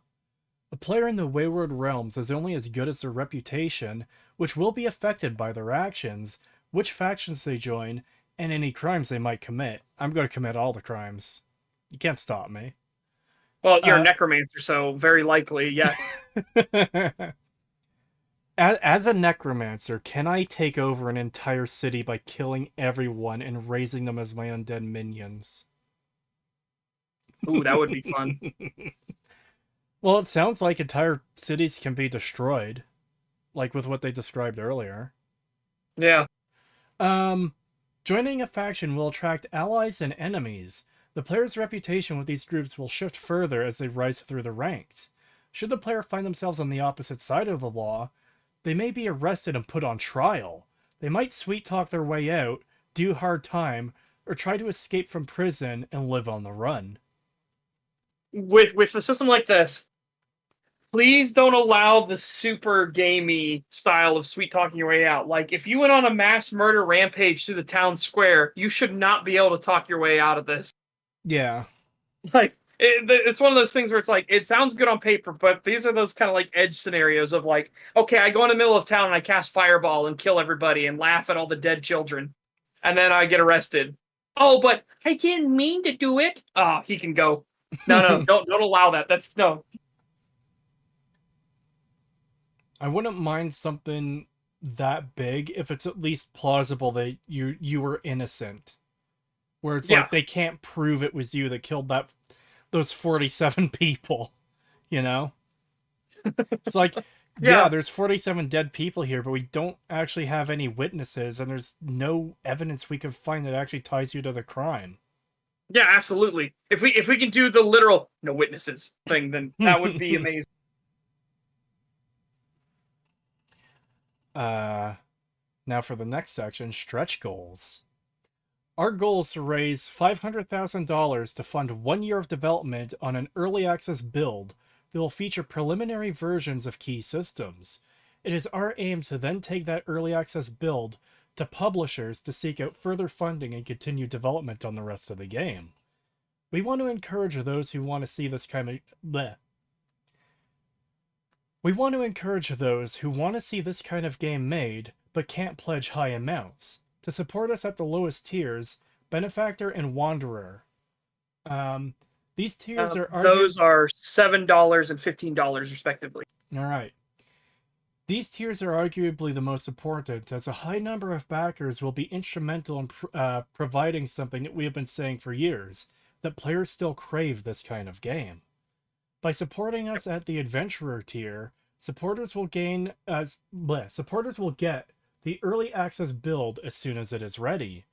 A player in the Wayward Realms is only as good as their reputation, which will be affected by their actions, which factions they join, and any crimes they might commit. I'm going to commit all the crimes. You can't stop me. Well, you're a necromancer, so very likely, yeah. As a necromancer, can I take over an entire city by killing everyone and raising them as my undead minions? Ooh, that would be fun. Well, it sounds like entire cities can be destroyed, like with what they described earlier. Yeah. Joining a faction will attract allies and enemies. The player's reputation with these groups will shift further as they rise through the ranks. Should the player find themselves on the opposite side of the law, they may be arrested and put on trial. They might sweet-talk their way out, do hard time, or try to escape from prison and live on the run. With a system like this, please don't allow the super gamey style of sweet talking your way out. Like, if you went on a mass murder rampage through the town square, you should not be able to talk your way out of this. Yeah. Like, it's one of those things where it's like, it sounds good on paper, but these are those kind of like edge scenarios of like, okay, I go in the middle of town and I cast Fireball and kill everybody and laugh at all the dead children. And then I get arrested. Oh, but I didn't mean to do it. Oh, he can go. No, don't allow that. That's no. I wouldn't mind something that big if it's at least plausible that you were innocent. Where it's like they can't prove it was you that killed those 47 people, you know? It's like, yeah, there's 47 dead people here, but we don't actually have any witnesses, and there's no evidence we can find that actually ties you to the crime. Yeah, absolutely. If we can do the literal no witnesses thing, then that would be amazing. Now for the next section, stretch goals. Our goal is to raise $500,000 to fund 1 year of development on an early access build that will feature preliminary versions of key systems. It is our aim to then take that early access build to publishers to seek out further funding and continue development on the rest of the game. We want to encourage those who want to see this kind of game made, but can't pledge high amounts. To support us at the lowest tiers, Benefactor and Wanderer. These tiers are... Those are $7 and $15 respectively. Alright. These tiers are arguably the most important, as a high number of backers will be instrumental in providing something that we have been saying for years, that players still crave this kind of game. By supporting us at the Adventurer tier, supporters will get the early access build as soon as it is ready.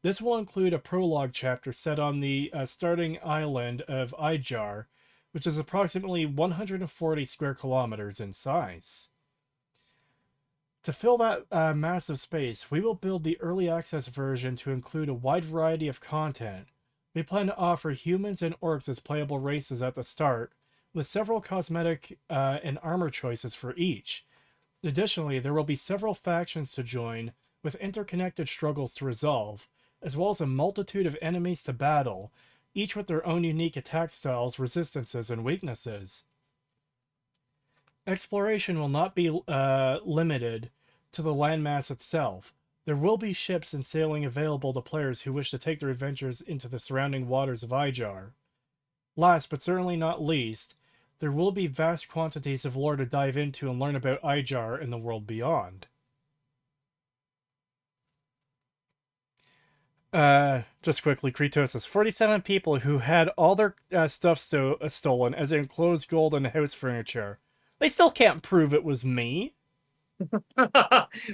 This will include a prologue chapter set on the starting island of Ijar, which is approximately 140 square kilometers in size. To fill that massive space, we will build the early access version to include a wide variety of content. We plan to offer humans and orcs as playable races at the start, with several cosmetic and armor choices for each. Additionally, there will be several factions to join, with interconnected struggles to resolve, as well as a multitude of enemies to battle, each with their own unique attack styles, resistances, and weaknesses. Exploration will not be limited to the landmass itself. There will be ships and sailing available to players who wish to take their adventures into the surrounding waters of Ijar. Last, but certainly not least, there will be vast quantities of lore to dive into and learn about Ijar and the world beyond. Just quickly, Kratos has 47 people who had all their stuff stolen, as in clothes, gold, and house furniture. They still can't prove it was me.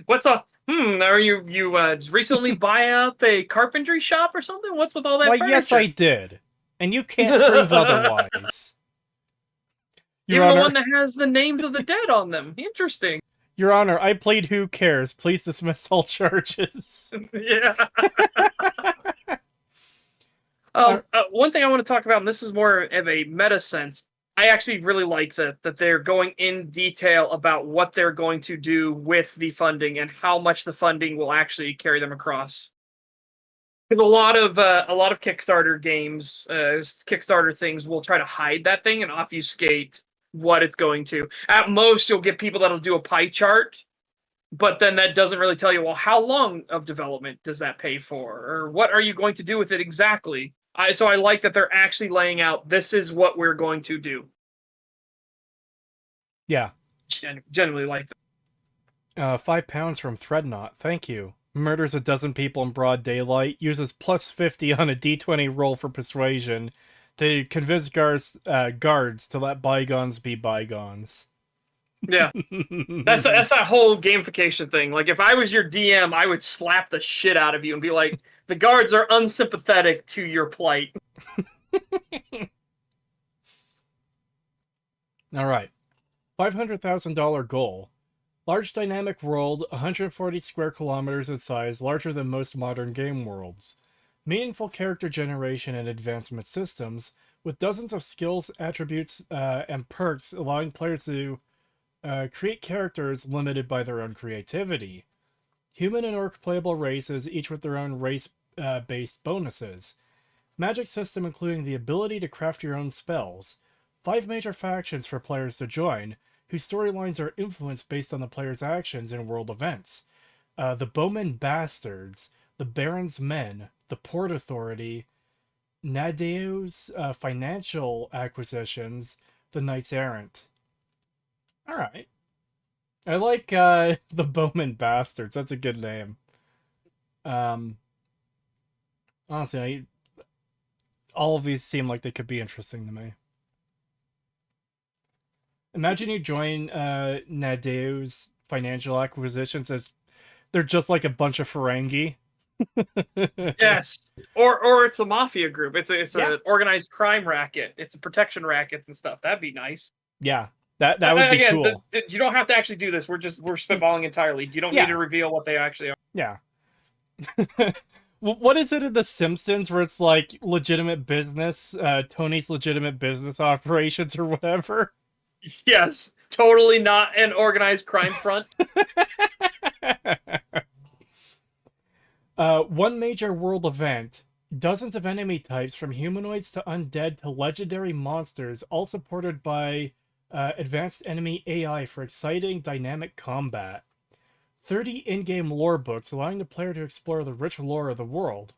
What's Are you recently buy up a carpentry shop or something? What's with all that Why, furniture? yes, I did. And you can't prove otherwise. Your Even Honor, the one that has the names of the dead on them. Interesting. Your Honor, I played Who Cares. Please dismiss all charges. Yeah. One thing I want to talk about, and this is more of a meta sense, I actually really like that they're going in detail about what they're going to do with the funding and how much the funding will actually carry them across. Because a lot of Kickstarter games, Kickstarter things will try to hide that thing and obfuscate what it's going to. At most, you'll get people that'll do a pie chart, but then that doesn't really tell you, well, how long of development does that pay for? Or what are you going to do with it exactly? So I like that they're actually laying out, this is what we're going to do. Yeah. Genuinely like that. £5 from Threadnought. Thank you. Murders a dozen people in broad daylight. Uses plus 50 on a d20 roll for persuasion to convince guards to let bygones be bygones. Yeah. That's that whole gamification thing. Like, if I was your DM, I would slap the shit out of you and be like, the guards are unsympathetic to your plight. All right. $500,000 goal. Large dynamic world, 140 square kilometers in size, larger than most modern game worlds. Meaningful character generation and advancement systems, with dozens of skills, attributes, and perks, allowing players to create characters limited by their own creativity. Human and orc playable races, each with their own race-based bonuses. Magic system including the ability to craft your own spells. 5 major factions for players to join, whose storylines are influenced based on the player's actions in world events. The Bowman Bastards, the Baron's Men, the Port Authority, Nadeo's financial acquisitions, the Knights Errant. Alright. I like the Bowman Bastards. That's a good name. Honestly, all of these seem like they could be interesting to me. Imagine you join Nadeo's financial acquisitions as they're just like a bunch of Ferengi. Yes. Or it's a mafia group. It's an organized crime racket. It's a protection rackets and stuff. That'd be nice. Yeah. That would be cool. You don't have to actually do this. We're spitballing entirely. You don't need to reveal what they actually are. Yeah. What is it in The Simpsons where it's like legitimate business, Tony's legitimate business operations or whatever? Yes, totally not an organized crime front. One major world event. Dozens of enemy types from humanoids to undead to legendary monsters, all supported by advanced enemy AI for exciting, dynamic combat. 30 in-game lore books allowing the player to explore the rich lore of the world.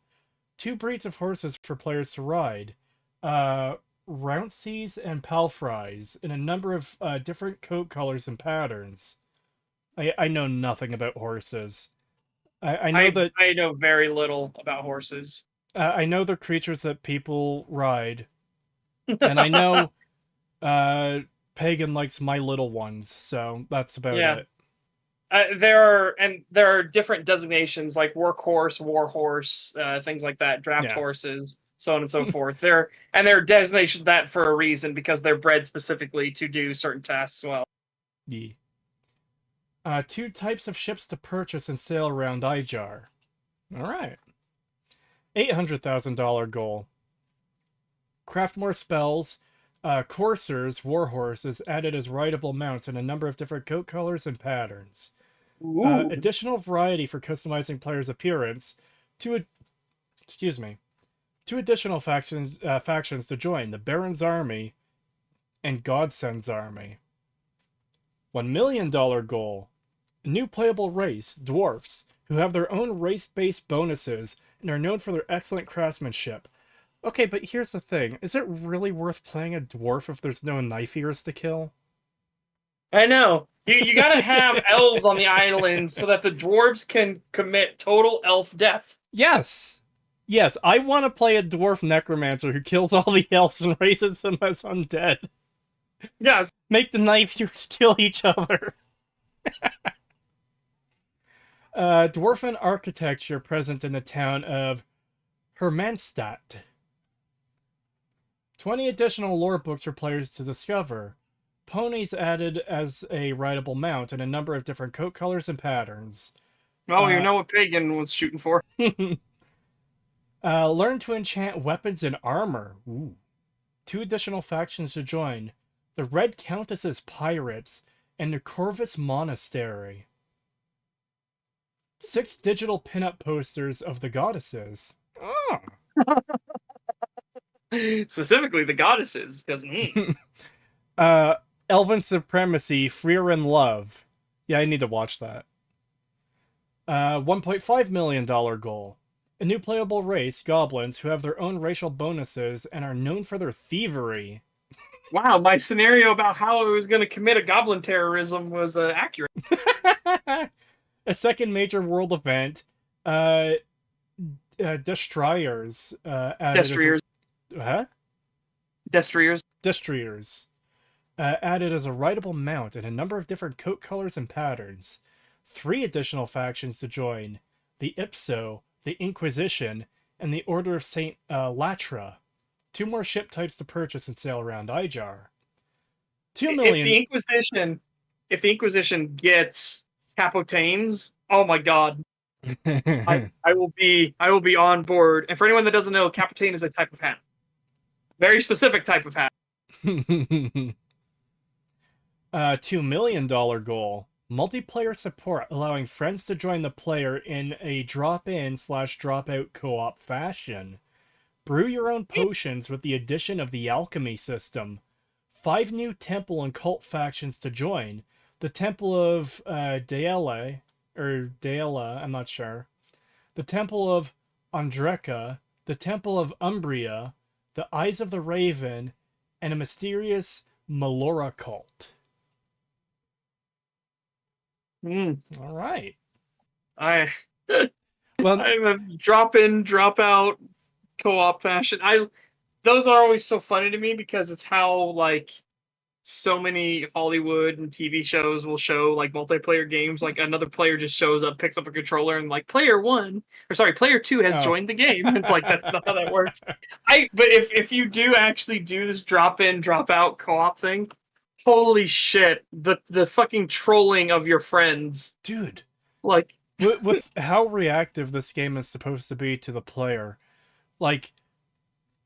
2 breeds of horses for players to ride. Rounceys and Palfreys in a number of different coat colors and patterns. I know nothing about horses. I know very little about horses. I know they're creatures that people ride. And I know Pagan likes My Little Ones, so that's about it. There are different designations like workhorse, warhorse, things like that, draft horses, so on and so forth. They're designated that for a reason because they're bred specifically to do certain tasks well. Yeah. 2 types of ships to purchase and sail around Ijar. Alright. $800,000 goal. Craft more spells. Coursers, warhorses, added as rideable mounts in a number of different coat colors and patterns. Additional variety for customizing players' appearance. 2 additional factions to join: the Baron's Army and Godsend's Army. $1 million goal. A new playable race, dwarfs, who have their own race-based bonuses and are known for their excellent craftsmanship. Okay, but here's the thing. Is it really worth playing a dwarf if there's no knife ears to kill? I know. You gotta have elves on the island so that the dwarves can commit total elf death. Yes! Yes, I want to play a dwarf necromancer who kills all the elves and raises them as undead. Yes. Make the knife ears kill each other. Dwarfen architecture present in the town of Hermannstadt. 20 additional lore books for players to discover. Ponies added as a rideable mount and a number of different coat colors and patterns. Oh, you know what Pagan was shooting for. Learn to enchant weapons and armor. Ooh. 2 additional factions to join. The Red Countess's Pirates and the Corvus Monastery. 6 digital pinup posters of the goddesses. Oh. Specifically the goddesses, because Elven Supremacy, Freer in Love. Yeah, I need to watch that. $1.5 million goal. A new playable race, goblins, who have their own racial bonuses and are known for their thievery. Wow, my scenario about how I was going to commit a goblin terrorism was accurate. A second major world event, Destroyers. Destriers. Huh? Destriers. Destriers. Added as a rideable mount in a number of different coat colors and patterns. 3 additional factions to join. The Ipso, the Inquisition, and the Order of Saint Latra. 2 more ship types to purchase and sail around Ijar. 2 million. If the Inquisition gets Capotains, oh my god. I will be on board. And for anyone that doesn't know, Capotain is a type of hat. Very specific type of hat. $2 million goal. Multiplayer support, allowing friends to join the player in a drop-in/drop-out co-op fashion. Brew your own potions with the addition of the alchemy system. 5 new temple and cult factions to join. The Temple of Daela, I'm not sure. The Temple of Andreka, the Temple of Umbria, the Eyes of the Raven, and a mysterious Melora cult. All right. Well, Well, I'm a drop in, drop out co-op fashion. Those are always so funny to me because it's how like so many Hollywood and TV shows will show like multiplayer games. Like another player just shows up, picks up a controller, and like player 2 has joined the game. It's like that's not how that works. But if you do actually do this drop in, drop out co-op thing, holy shit, the fucking trolling of your friends, dude. Like with how reactive this game is supposed to be to the player, like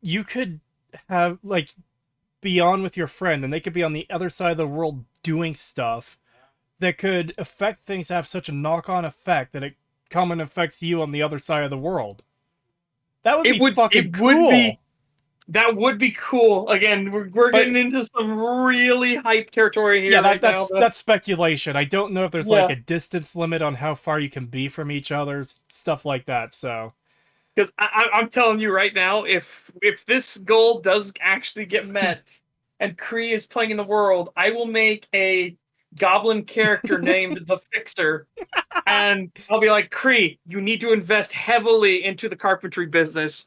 you could have like be on with your friend and they could be on the other side of the world doing stuff that could affect things, have such a knock-on effect that it come and affects you on the other side of the world. That would be fucking cool. That would be cool. Again, we're getting into some really hype territory here. Yeah, that's speculation. I don't know if there's like a distance limit on how far you can be from each other, stuff like that. So, because I'm telling you right now, if this goal does actually get met, and Kree is playing in the world, I will make a goblin character named the Fixer, and I'll be like, Kree, you need to invest heavily into the carpentry business.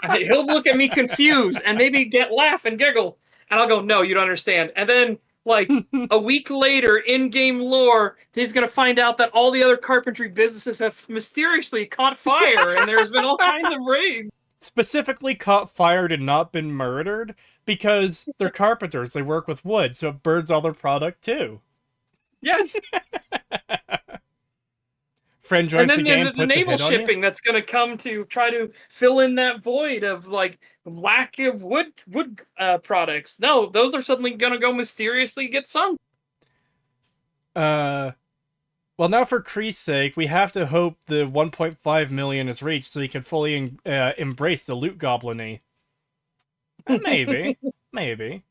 And he'll look at me confused and maybe laugh and giggle, and I'll go, no, you don't understand. And then like a week later, in-game lore, he's gonna find out that all the other carpentry businesses have mysteriously caught fire, and there's been all kinds of raids. Specifically caught fire and not been murdered because they're carpenters. They work with wood, so it burns all their product too. Yes. Friend joins and then the game, the naval shipping that's going to come to try to fill in that void of like lack of wood products. No, those are suddenly going to go mysteriously get sunk. Well, now for Kree's sake, we have to hope the 1.5 million is reached so he can fully embrace the loot goblin-y. Maybe. Maybe.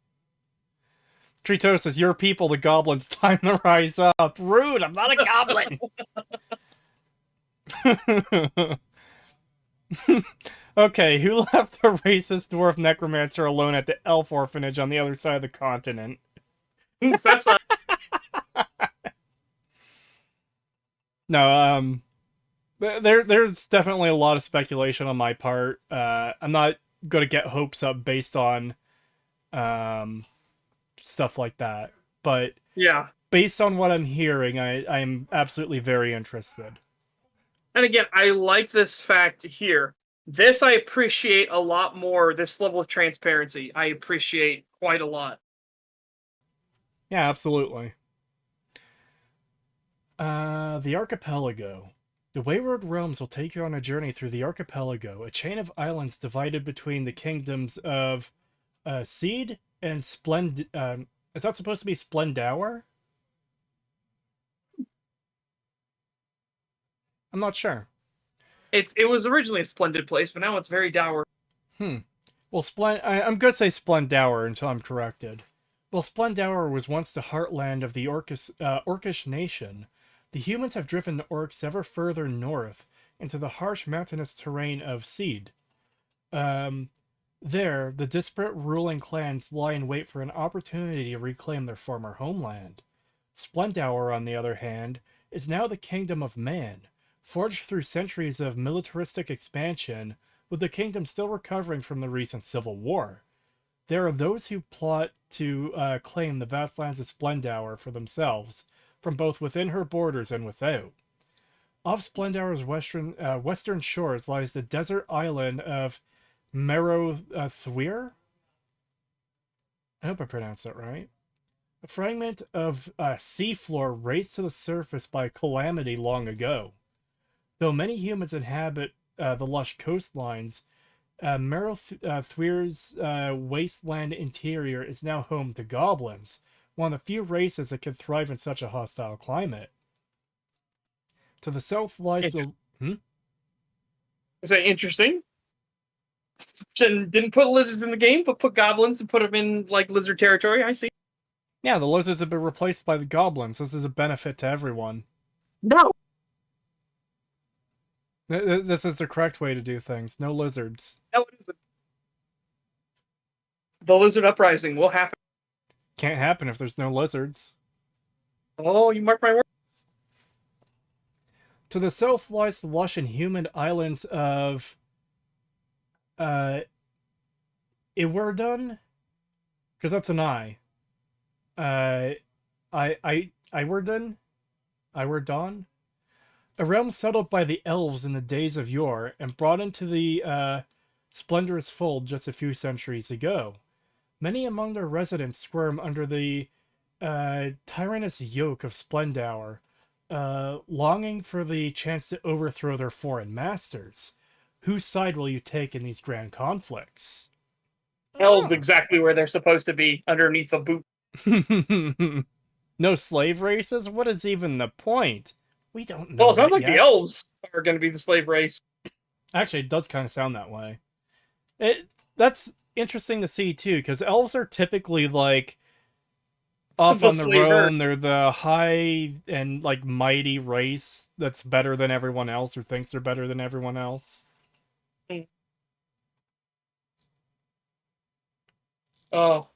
Trito says, your people, the goblins, time to rise up. Rude, I'm not a goblin! Okay, who left the racist dwarf necromancer alone at the elf orphanage on the other side of the continent? That's not... No, there's definitely a lot of speculation on my part. I'm not gonna get hopes up based on stuff like that, but yeah, based on what I'm hearing, I'm absolutely very interested. And again, I like this fact here. This I appreciate a lot more. This level of transparency, I appreciate quite a lot. Yeah, absolutely. The Archipelago. The Wayward Realms will take you on a journey through the Archipelago, a chain of islands divided between the kingdoms of Seed and Splend. Is that supposed to be Splendour? I'm not sure. It was originally a splendid place, but now it's very dour. Well, I'm going to say Splendour until I'm corrected. Well, Splendour was once the heartland of the Orcish nation. The humans have driven the orcs ever further north into the harsh mountainous terrain of Seed. There, the disparate ruling clans lie in wait for an opportunity to reclaim their former homeland. Splendour, on the other hand, is now the kingdom of man, forged through centuries of militaristic expansion, with the kingdom still recovering from the recent civil war. There are those who plot to claim the vast lands of Splendour for themselves, from both within her borders and without. Off Splendour's western shores lies the desert island of Merothwir? I hope I pronounced that right. A fragment of seafloor raised to the surface by calamity long ago. Though many humans inhabit the lush coastlines, Merothwir's wasteland interior is now home to goblins, one of the few races that can thrive in such a hostile climate. To the south lies the... Is that interesting? Didn't put lizards in the game, but put goblins and put them in like lizard territory. I see. Yeah, the lizards have been replaced by the goblins. This is a benefit to everyone. No. This is the correct way to do things. No lizards. No, it isn't. The lizard uprising will happen. Can't happen if there's no lizards. Oh, you mark my word. To the south lies the lush and humid islands of Iwerdun? Because that's an I. Iwerdun? Iwerdun? A realm settled by the elves in the days of yore and brought into the splendorous fold just a few centuries ago. Many among their residents squirm under the tyrannous yoke of Splendour, longing for the chance to overthrow their foreign masters. Whose side will you take in these grand conflicts? Elves exactly where they're supposed to be, underneath a boot. No slave races? What is even the point? We don't know. Well, it sounds like yet. the elves are going to be the slave race. Actually, it does kind of sound that way. That's interesting to see, too, because elves are typically, like, off on their own. They're the high and, like, mighty race that's better than everyone else or thinks they're better than everyone else. Oh.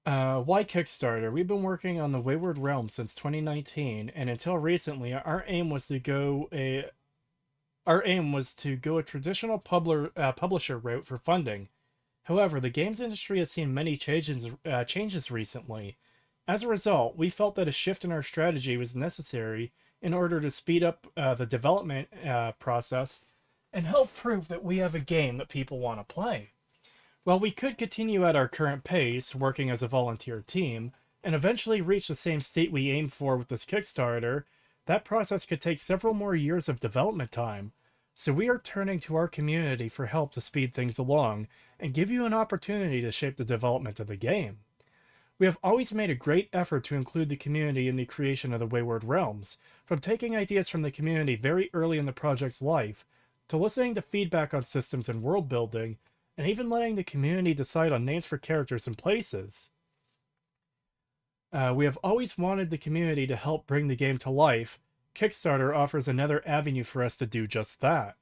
Why Kickstarter? We've been working on the Wayward Realm since 2019, and until recently, our aim was to go a traditional publisher route for funding. However, the games industry has seen many changes recently. As a result, we felt that a shift in our strategy was necessary in order to speed up the development process and help prove that we have a game that people want to play. While we could continue at our current pace, working as a volunteer team, and eventually reach the same state we aimed for with this Kickstarter, that process could take several more years of development time. So we are turning to our community for help to speed things along and give you an opportunity to shape the development of the game. We have always made a great effort to include the community in the creation of the Wayward Realms, from taking ideas from the community very early in the project's life, to listening to feedback on systems and world building, and even letting the community decide on names for characters and places. We have always wanted the community to help bring the game to life. Kickstarter offers another avenue for us to do just that.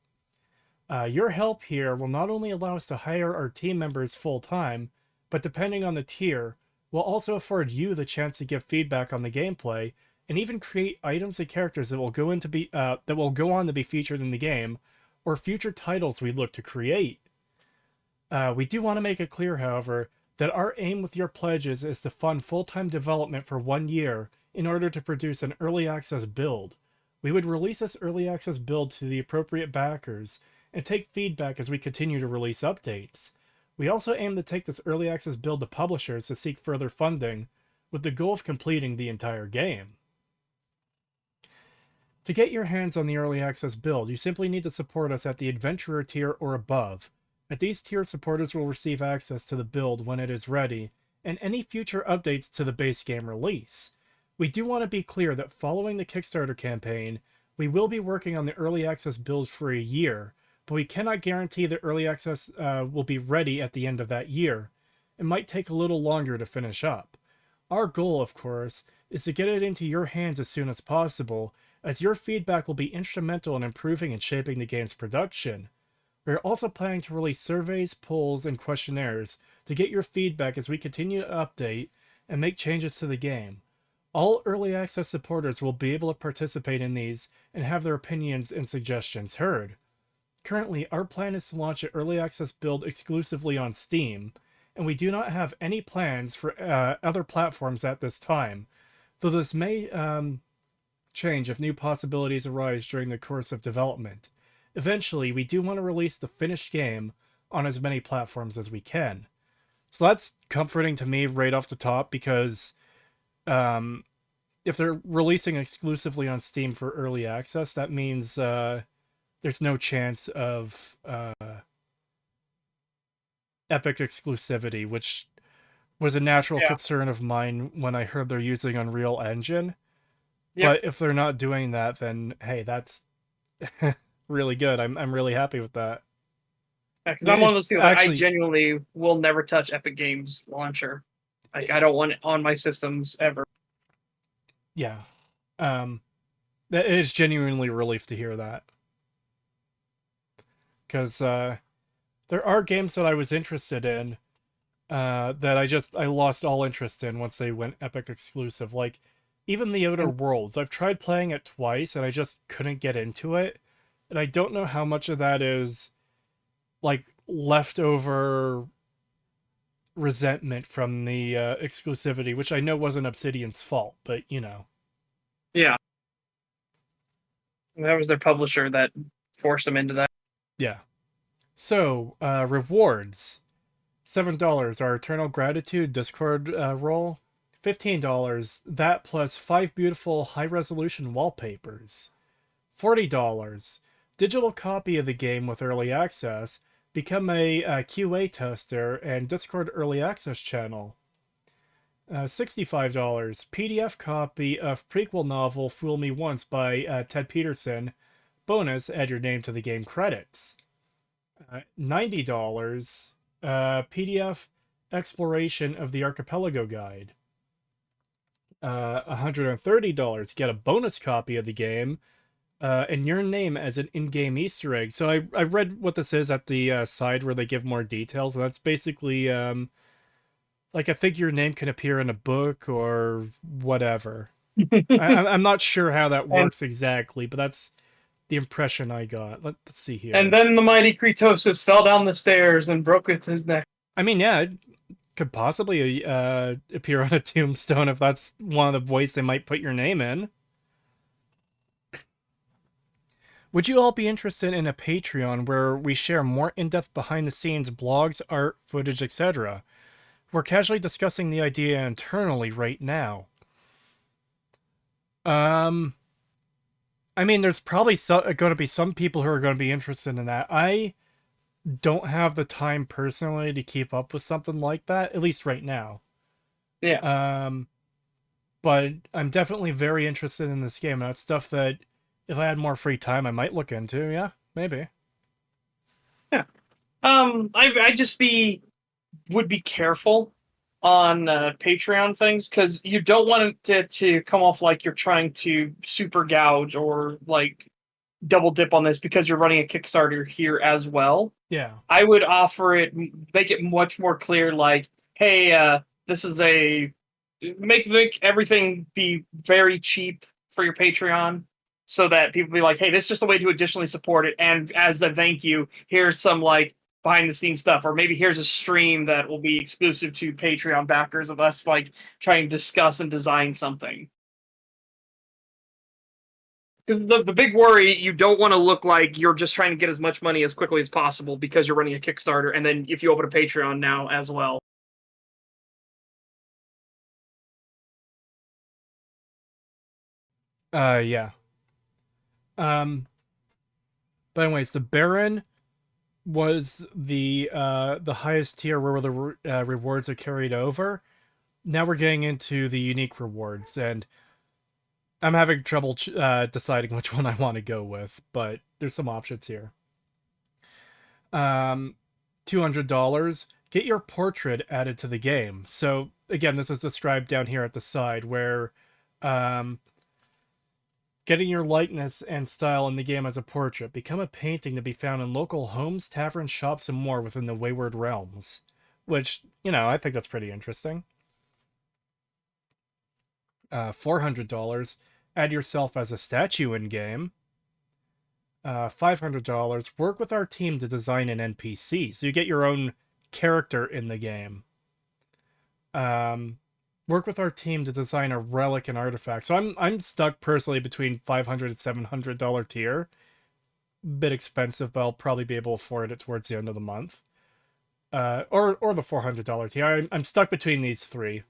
Your help here will not only allow us to hire our team members full-time, but depending on the tier, will also afford you the chance to give feedback on the gameplay, and even create items and characters that will go on to be featured in the game, or future titles we look to create. We do want to make it clear, however, that our aim with your pledges is to fund full-time development for 1 year in order to produce an early access build. We would release this early access build to the appropriate backers and take feedback as we continue to release updates. We also aim to take this early access build to publishers to seek further funding, with the goal of completing the entire game. To get your hands on the early access build, you simply need to support us at the Adventurer tier or above. At these tiers, supporters will receive access to the build when it is ready, and any future updates to the base game release. We do want to be clear that following the Kickstarter campaign, we will be working on the early access build for a year, but we cannot guarantee that early access will be ready at the end of that year. It might take a little longer to finish up. Our goal, of course, is to get it into your hands as soon as possible, as your feedback will be instrumental in improving and shaping the game's production. We are also planning to release surveys, polls, and questionnaires to get your feedback as we continue to update and make changes to the game. All early access supporters will be able to participate in these and have their opinions and suggestions heard. Currently, our plan is to launch an early access build exclusively on Steam, and we do not have any plans for other platforms at this time, though this may change if new possibilities arise during the course of development. Eventually, we do want to release the finished game on as many platforms as we can. So that's comforting to me right off the top, because if they're releasing exclusively on Steam for early access, that means there's no chance of Epic exclusivity, which was a natural concern of mine when I heard they're using Unreal Engine. But if they're not doing that, then hey, that's really good. I'm really happy with that. Yeah, because I'm one of those people that I genuinely will never touch Epic Games launcher. Like, I don't want it on my systems ever. Yeah. That is genuinely a relief to hear that. Because there are games that I was interested in that I lost all interest in once they went Epic exclusive. Like, even The Outer Worlds. I've tried playing it twice, and I just couldn't get into it. And I don't know how much of that is, like, leftover resentment from the exclusivity, which I know wasn't Obsidian's fault, but, you know. Yeah. That was their publisher that forced them into that. Yeah. So, rewards. $7, our Eternal Gratitude Discord role. $15, that plus 5 beautiful high-resolution wallpapers. $40, digital copy of the game with early access, become a QA tester, and Discord early access channel. $65, PDF copy of prequel novel Fool Me Once by Ted Peterson. Bonus, add your name to the game credits. $90, PDF exploration of the Archipelago Guide. $130, get a bonus copy of the game, and your name as an in-game Easter egg. So I read what this is at the side where they give more details, and that's basically, like, I think your name can appear in a book or whatever. I'm not sure how that works exactly, but that's the impression I got. Let's see here. And then the mighty Kretosis fell down the stairs and broke with his neck. I mean, yeah, it could possibly appear on a tombstone if that's one of the ways they might put your name in. Would you all be interested in a Patreon where we share more in-depth behind-the-scenes blogs, art, footage, etc.? We're casually discussing the idea internally right now. I mean, there's probably going to be some people who are going to be interested in that. I don't have the time personally to keep up with something like that, at least right now. Yeah. But I'm definitely very interested in this game. And that's stuff that if I had more free time, I might look into. Yeah, maybe. Yeah. I just would be careful on Patreon things, because you don't want it to come off like you're trying to super gouge or like double dip on this because you're running a Kickstarter here as well. Yeah. I would offer it, make it much more clear, like, hey, this is make everything be very cheap for your Patreon, so that people be like, hey, this is just a way to additionally support it, and as a thank you, here's some like behind the scenes stuff, or maybe here's a stream that will be exclusive to Patreon backers of us like trying to discuss and design something. Because the big worry, you don't want to look like you're just trying to get as much money as quickly as possible because you're running a Kickstarter, and then if you open a Patreon now as well. Yeah. But anyways, the Baron was the highest tier where the rewards are carried over. Now we're getting into the unique rewards, and I'm having trouble deciding which one I want to go with, but there's some options here. $200. Get your portrait added to the game. So again, this is described down here at the side, where getting your likeness and style in the game as a portrait. Become a painting to be found in local homes, taverns, shops, and more within the Wayward realms. Which, I think that's pretty interesting. $400. Add yourself as a statue in-game. $500. Work with our team to design an NPC. So you get your own character in the game. Work with our team to design a relic and artifact. So I'm stuck personally between $500 and $700 tier. Bit expensive, but I'll probably be able to afford it towards the end of the month. Or the $400 tier. I'm stuck between these three.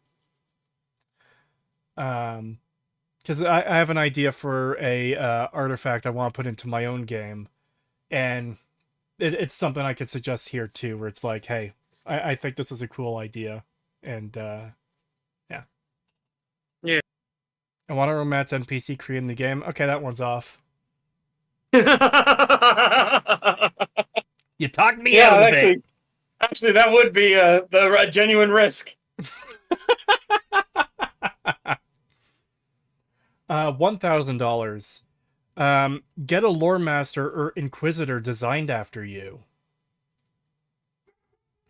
Because I have an idea for a artifact I want to put into my own game, and it's something I could suggest here too, where it's like, hey, I think this is a cool idea, and Yeah. I want to romance NPC creating the game. Okay, that one's off. You talked me out of it. Actually, that would be a genuine risk. $1,000. Get a lore master or inquisitor designed after you.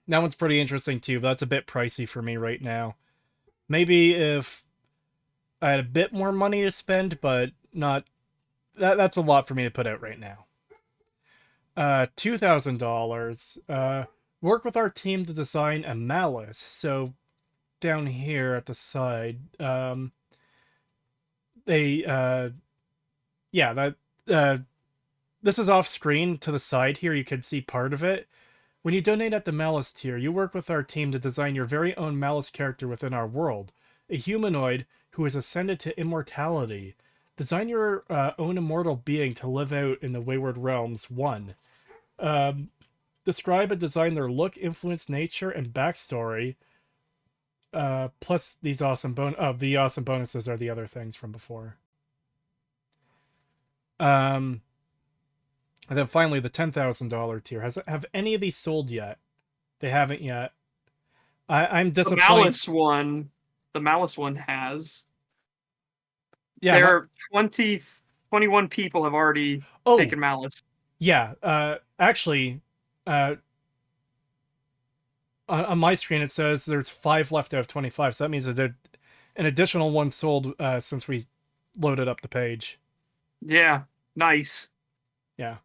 That one's pretty interesting too, but that's a bit pricey for me right now. Maybe if I had a bit more money to spend, but not... That's a lot for me to put out right now. $2,000. Work with our team to design a malice. So, down here at the side, this is off screen to the side here. You can see part of it. When you donate at the Malice tier, you work with our team to design your very own Malice character within our world. A humanoid who has ascended to immortality. Design your own immortal being to live out in the Wayward Realms 1. Describe and design their look, influence, nature, and backstory. Plus these awesome the awesome bonuses are the other things from before. And then finally the $10,000 tier. Have any of these sold yet? They haven't yet. I'm disappointed. The Malice one has. Yeah, there are 21 people have already taken Malice. Yeah, actually, on my screen it says there's 5 left out of 25, so that means that an additional one sold since we loaded up the page. Yeah, nice. Yeah.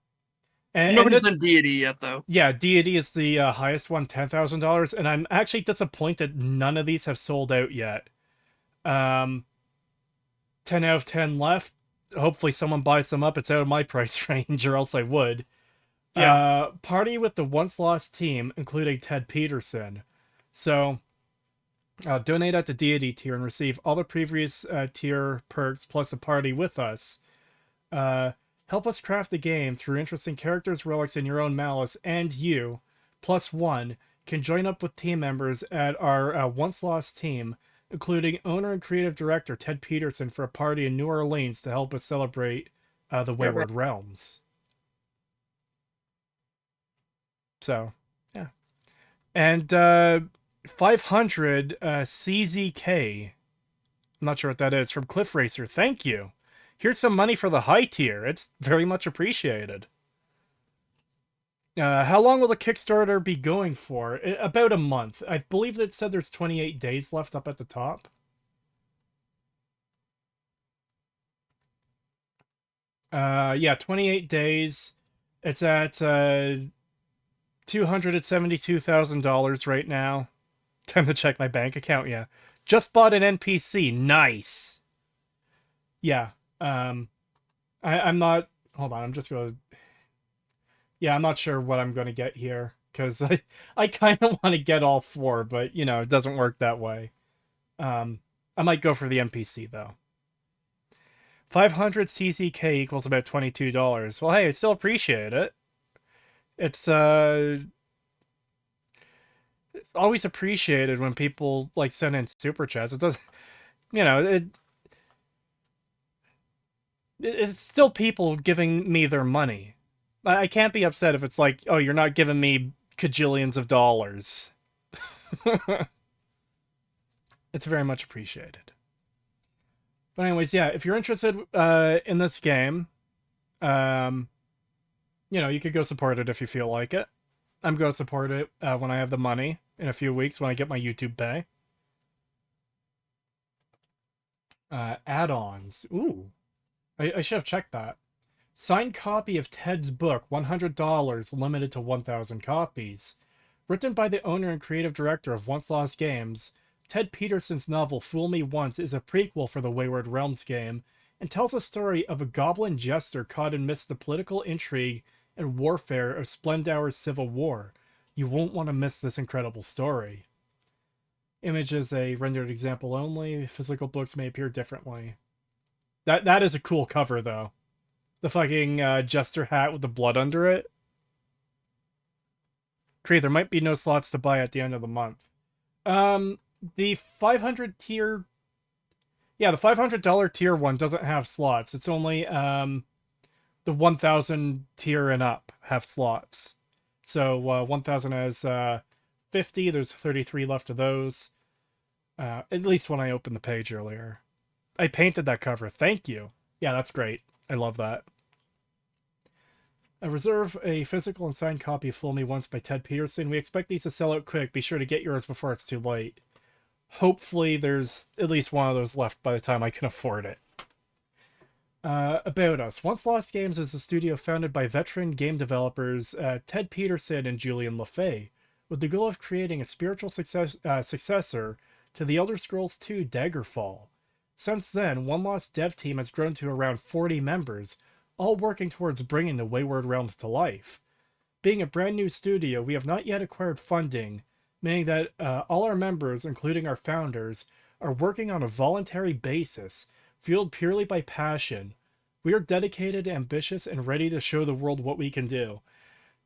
And nobody's done Deity yet, though. Yeah, Deity is the highest one, $10,000, and I'm actually disappointed none of these have sold out yet. 10 out of 10 left. Hopefully someone buys them up. It's out of my price range, or else I would. Yeah. Party with the once lost team, including Ted Peterson. So, donate at the Deity tier and receive all the previous tier perks plus a party with us. Help us craft the game through interesting characters, relics, and your own Malice, and you, +1, can join up with team members at our once lost team, including owner and creative director Ted Peterson, for a party in New Orleans to help us celebrate the Wayward Realms. So, yeah. And 500 CZK. I'm not sure what that is. From Cliff Racer. Thank you. Here's some money for the high tier. It's very much appreciated. How long will the Kickstarter be going for? About a month. I believe that it said there's 28 days left up at the top. Yeah, 28 days. It's at $272,000 right now. Time to check my bank account, yeah. Just bought an NPC. Nice. Yeah. I'm not. Hold on, I'm just going to. Yeah, I'm not sure what I'm going to get here. Because I kind of want to get all 4, but, you know, it doesn't work that way. I might go for the NPC, though. 500 CZK equals about $22. Well, hey, I still appreciate it. It's, always appreciated when people, like, send in super chats. It doesn't, you know, it's still people giving me their money. I can't be upset if it's like, oh, you're not giving me cajillions of dollars. It's very much appreciated. But anyways, yeah, if you're interested in this game, you know, you could go support it if you feel like it. I'm going to support it when I have the money in a few weeks when I get my YouTube pay. Add-ons. Ooh. I should have checked that. Signed copy of Ted's book, $100, limited to 1,000 copies. Written by the owner and creative director of Once Lost Games, Ted Peterson's novel Fool Me Once is a prequel for the Wayward Realms game, and tells a story of a goblin jester caught amidst the political intrigue and warfare of Splendour's civil war. You won't want to miss this incredible story. Image is a rendered example only. Physical books may appear differently. That is a cool cover, though. The fucking jester hat with the blood under it. Cree, there might be no slots to buy at the end of the month. The 500 tier... Yeah, the $500 tier one doesn't have slots. It's only the 1,000 tier and up have slots. So 1,000 has 50. There's 33 left of those. At least when I opened the page earlier. I painted that cover. Thank you. Yeah, that's great. I love that. Reserve a physical and signed copy of Fool Me Once by Ted Peterson. We expect these to sell out quick. Be sure to get yours before it's too late. Hopefully there's at least one of those left by the time I can afford it. About us. Once Lost Games is a studio founded by veteran game developers Ted Peterson and Julian LaFay, with the goal of creating a spiritual successor to The Elder Scrolls II Daggerfall. Since then, One Lost dev team has grown to around 40 members, all working towards bringing the Wayward Realms to life. Being a brand new studio, we have not yet acquired funding, meaning that all our members, including our founders, are working on a voluntary basis, fueled purely by passion. We are dedicated, ambitious, and ready to show the world what we can do.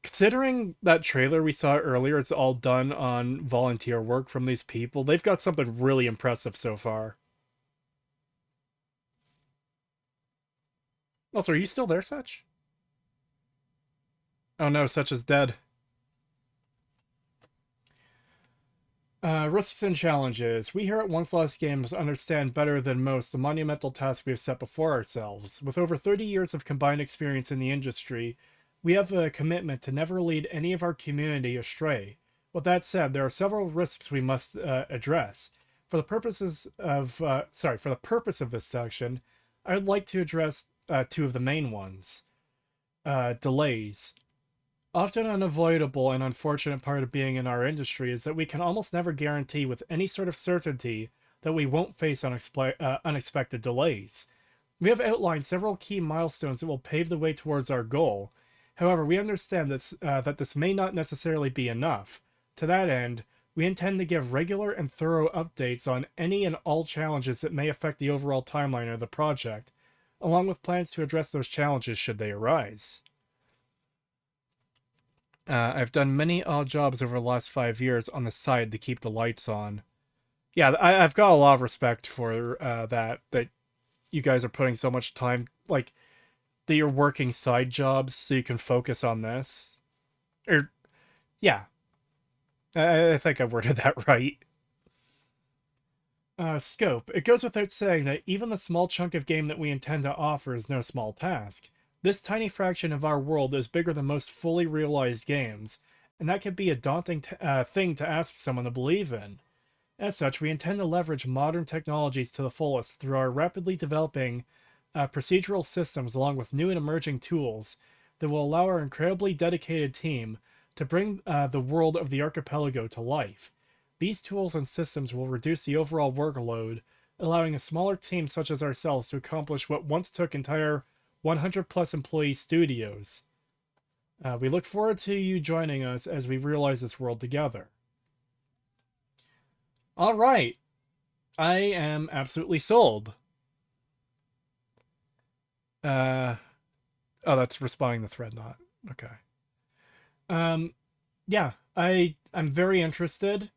Considering that trailer we saw earlier, it's all done on volunteer work from these people, they've got something really impressive so far. Also, are you still there, Setch? Oh no, Setch is dead. Risks and challenges. We here at Once Lost Games understand better than most the monumental task we have set before ourselves. With over 30 years of combined experience in the industry, we have a commitment to never lead any of our community astray. With that said, there are several risks we must address. For the purpose of this section, I would like to address 2 of the main ones. Delays. Often unavoidable and unfortunate part of being in our industry is that we can almost never guarantee with any sort of certainty that we won't face unexpected delays. We have outlined several key milestones that will pave the way towards our goal. However, we understand that this may not necessarily be enough. To that end, we intend to give regular and thorough updates on any and all challenges that may affect the overall timeline of the project, along with plans to address those challenges should they arise. I've done many odd jobs over the last 5 years on the side to keep the lights on. Yeah, I've got a lot of respect for that you guys are putting so much time, like, that you're working side jobs so you can focus on this. Yeah. I think I worded that right. Scope. It goes without saying that even the small chunk of game that we intend to offer is no small task. This tiny fraction of our world is bigger than most fully realized games, and that can be a daunting thing to ask someone to believe in. As such, we intend to leverage modern technologies to the fullest through our rapidly developing procedural systems along with new and emerging tools that will allow our incredibly dedicated team to bring the world of the archipelago to life. These tools and systems will reduce the overall workload, allowing a smaller team such as ourselves to accomplish what once took entire 100 plus employee studios. We look forward to you joining us as we realize this world together. All right. I am absolutely sold. Oh, that's responding to the thread, not. Okay. Yeah, I'm very interested.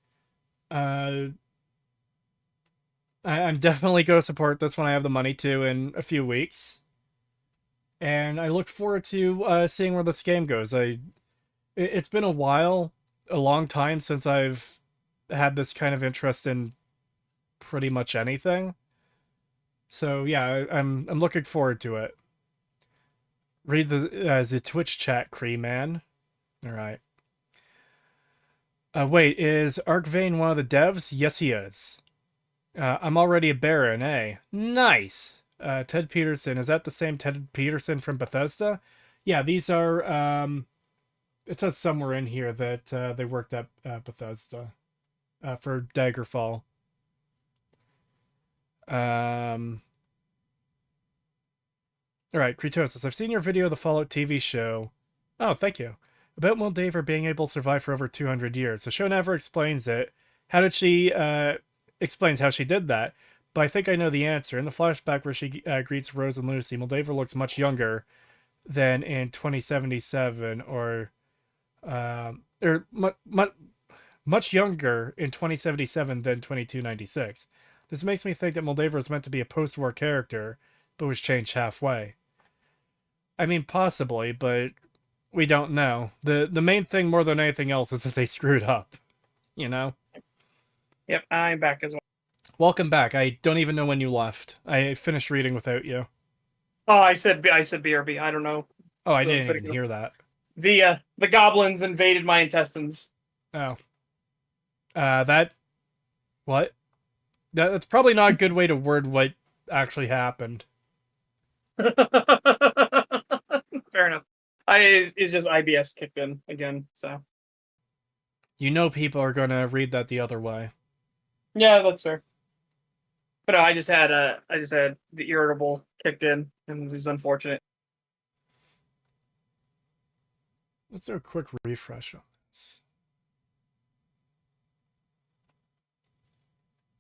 I'm definitely going to support this when I have the money to in a few weeks. And I look forward to seeing where this game goes. It's been a while, a long time since I've had this kind of interest in pretty much anything. So yeah, I'm looking forward to it. Read the Twitch chat, Cree man. All right. Wait, is Arkvane one of the devs? Yes, he is. I'm already a Baron, eh? Nice. Ted Peterson, is that the same Ted Peterson from Bethesda? Yeah, these are, it says somewhere in here that they worked at Bethesda for Daggerfall. Alright, Kretosis, I've seen your video of the Fallout TV show. Oh, thank you. About Moldaver being able to survive for over 200 years. The show never explains it. How did she, explains how she did that. But I think I know the answer. In the flashback where she greets Rose and Lucy, Moldaver looks much younger than in 2077, much younger in 2077 than 2296. This makes me think that Moldaver is meant to be a post-war character, but was changed halfway. I mean, possibly, but we don't know. The main thing, more than anything else, is that they screwed up. You know? Yep, I'm back as well. Welcome back. I don't even know when you left. I finished reading without you. Oh, I said BRB. I don't know. Oh, I didn't even hear that. The goblins invaded my intestines. Oh. What? That's probably not a good way to word what actually happened. Fair enough. It's just IBS kicked in again, so. You know people are going to read that the other way. Yeah, that's fair. But no, I just had the irritable kicked in, and it was unfortunate. Let's do a quick refresh on this.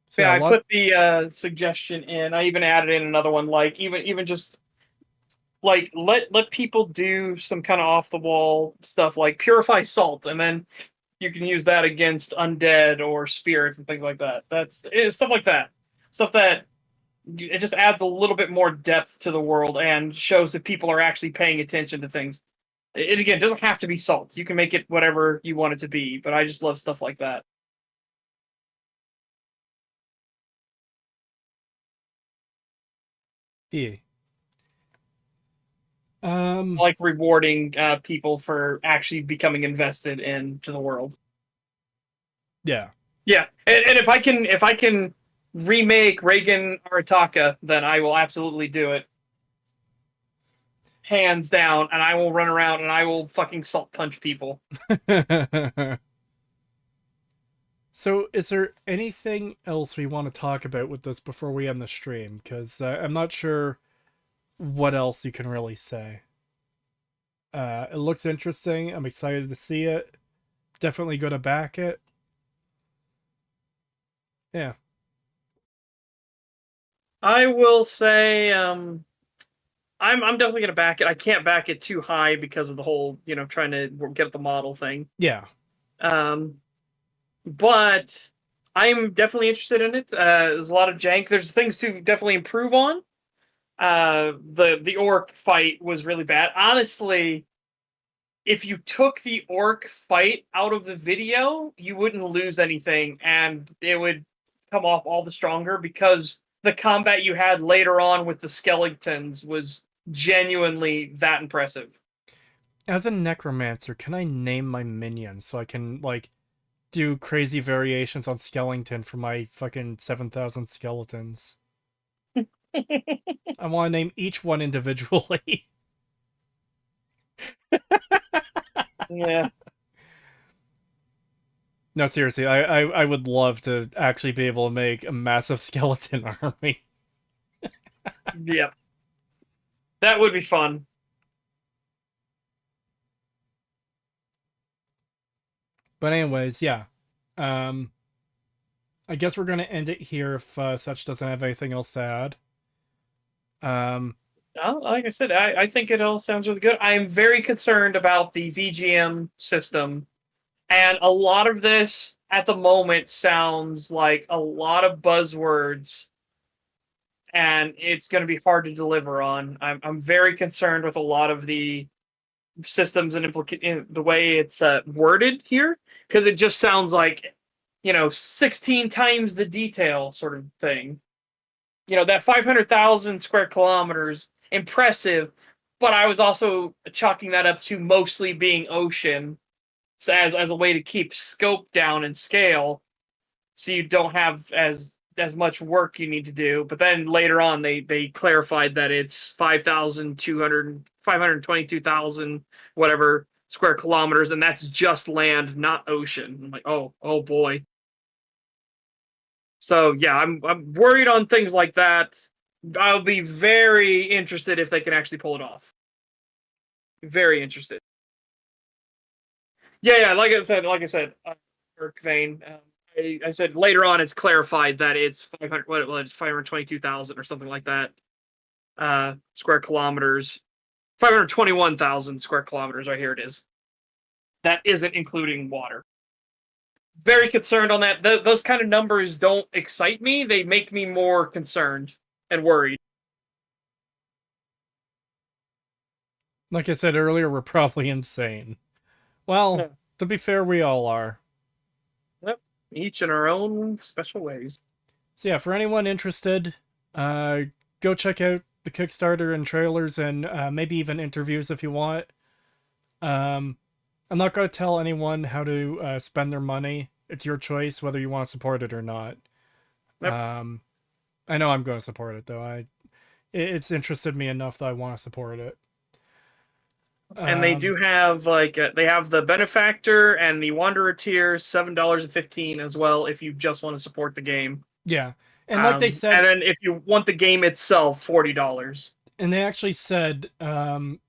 So yeah, I put the suggestion in. I even added in another one, like even just like let people do some kind of off the wall stuff, like purify salt, and then you can use that against undead or spirits and things like that. Stuff like that. Stuff that it just adds a little bit more depth to the world and shows that people are actually paying attention to things. It again doesn't have to be salt. You can make it whatever you want it to be, but I just love stuff like that. Yeah. Like rewarding people for actually becoming invested into the world. Yeah. Yeah, and if I can remake Reagan Arataka, then I will absolutely do it. Hands down, and I will run around and I will fucking salt punch people. So, is there anything else we want to talk about with this before we end the stream? Because I'm not sure what else you can really say. It looks interesting. I'm excited to see it. Definitely going to back it. Yeah. I will say, I'm definitely gonna back it. I can't back it too high because of the whole, trying to get the model thing. Yeah. But I'm definitely interested in it. There's a lot of jank. There's things to definitely improve on. The orc fight was really bad. Honestly, if you took the orc fight out of the video, you wouldn't lose anything, and it would come off all the stronger because the combat you had later on with the skeletons was genuinely that impressive. As a necromancer, can I name my minions so I can, like, do crazy variations on skeleton for my fucking 7,000 skeletons? I want to name each one individually. Yeah. No, seriously, I would love to actually be able to make a massive skeleton army. Yep. That would be fun. But anyways, yeah. I guess we're gonna end it here if Setch doesn't have anything else to add. Like I said, I think it all sounds really good. I am very concerned about the VGM system, and a lot of this at the moment sounds like a lot of buzzwords, and it's going to be hard to deliver on. I'm very concerned with a lot of the systems and the way it's worded here, because it just sounds like 16 times the detail sort of thing. That 500,000 square kilometers, impressive, but I was also chalking that up to mostly being ocean, so as a way to keep scope down and scale, so you don't have as much work you need to do. But then later on, they clarified that it's 522,000 whatever square kilometers, and that's just land, not ocean. I'm like, oh boy. So yeah, I'm worried on things like that. I'll be very interested if they can actually pull it off. Very interested. Yeah. Like I said, Kirk Vane. I said later on, it's clarified that it's 500. It's 522,000 or something like that. Square kilometers. 521,000 square kilometers. Right here it is. That isn't including water. Very concerned on that. Those kind of numbers don't excite me. They make me more concerned and worried. Like I said earlier, we're probably insane. Well, Yeah. To be fair, we all are. Yep. Each in our own special ways. So yeah, for anyone interested, go check out the Kickstarter and trailers and maybe even interviews if you want. I'm not going to tell anyone how to spend their money. It's your choice whether you want to support it or not. Yep. I know I'm going to support it though. It's interested me enough that I want to support it. And they do have they have the benefactor and the wanderer tiers, $7.15 as well if you just want to support the game. Yeah, and like they said, and then if you want the game itself, $40. And they actually said further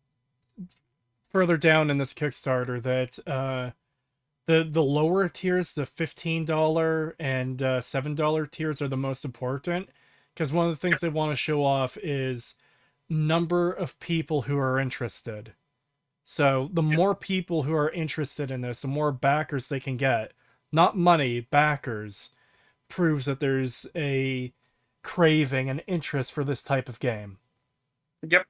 down in this Kickstarter that the lower tiers, the $15 and $7 tiers, are the most important, because one of the things they want to show off is number of people who are interested. So the more people who are interested in this, the more backers they can get. Not money, backers. Proves that there's a craving and interest for this type of game. Yep.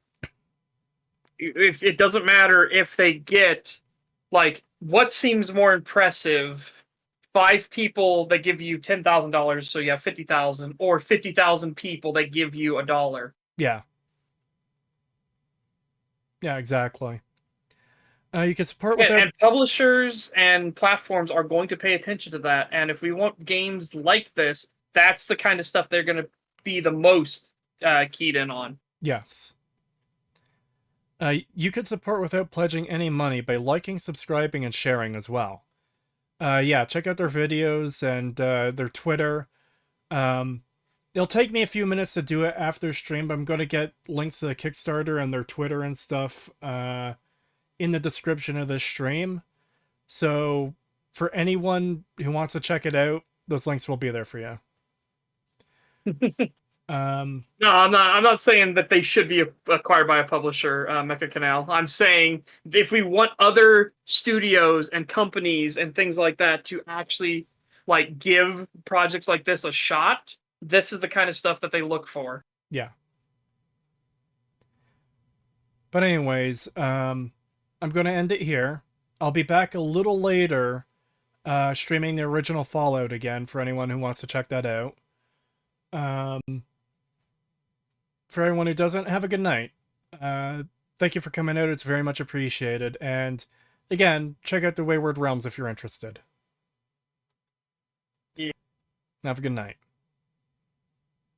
If it doesn't matter if they get, what seems more impressive, 5 people that give you $10,000, so you have 50,000, or 50,000 people that give you $1. Yeah. Yeah, exactly. You can support with and publishers and platforms are going to pay attention to that. And if we want games like this, that's the kind of stuff they're going to be the most keyed in on. Yes. You could support without pledging any money by liking, subscribing, and sharing as well. Yeah, check out their videos and their Twitter. It'll take me a few minutes to do it after stream, but I'm going to get links to the Kickstarter and their Twitter and stuff in the description of this stream. So for anyone who wants to check it out, those links will be there for you. No, I'm not saying that they should be acquired by a publisher, Mecha Canal. I'm saying if we want other studios and companies and things like that to actually give projects like this a shot, this is the kind of stuff that they look for. Yeah. But anyways, I'm going to end it here. I'll be back a little later streaming the original Fallout again for anyone who wants to check that out. For everyone who doesn't, have a good night. Thank you for coming out. It's very much appreciated. And again, check out the Wayward Realms if you're interested. Yeah. Have a good night.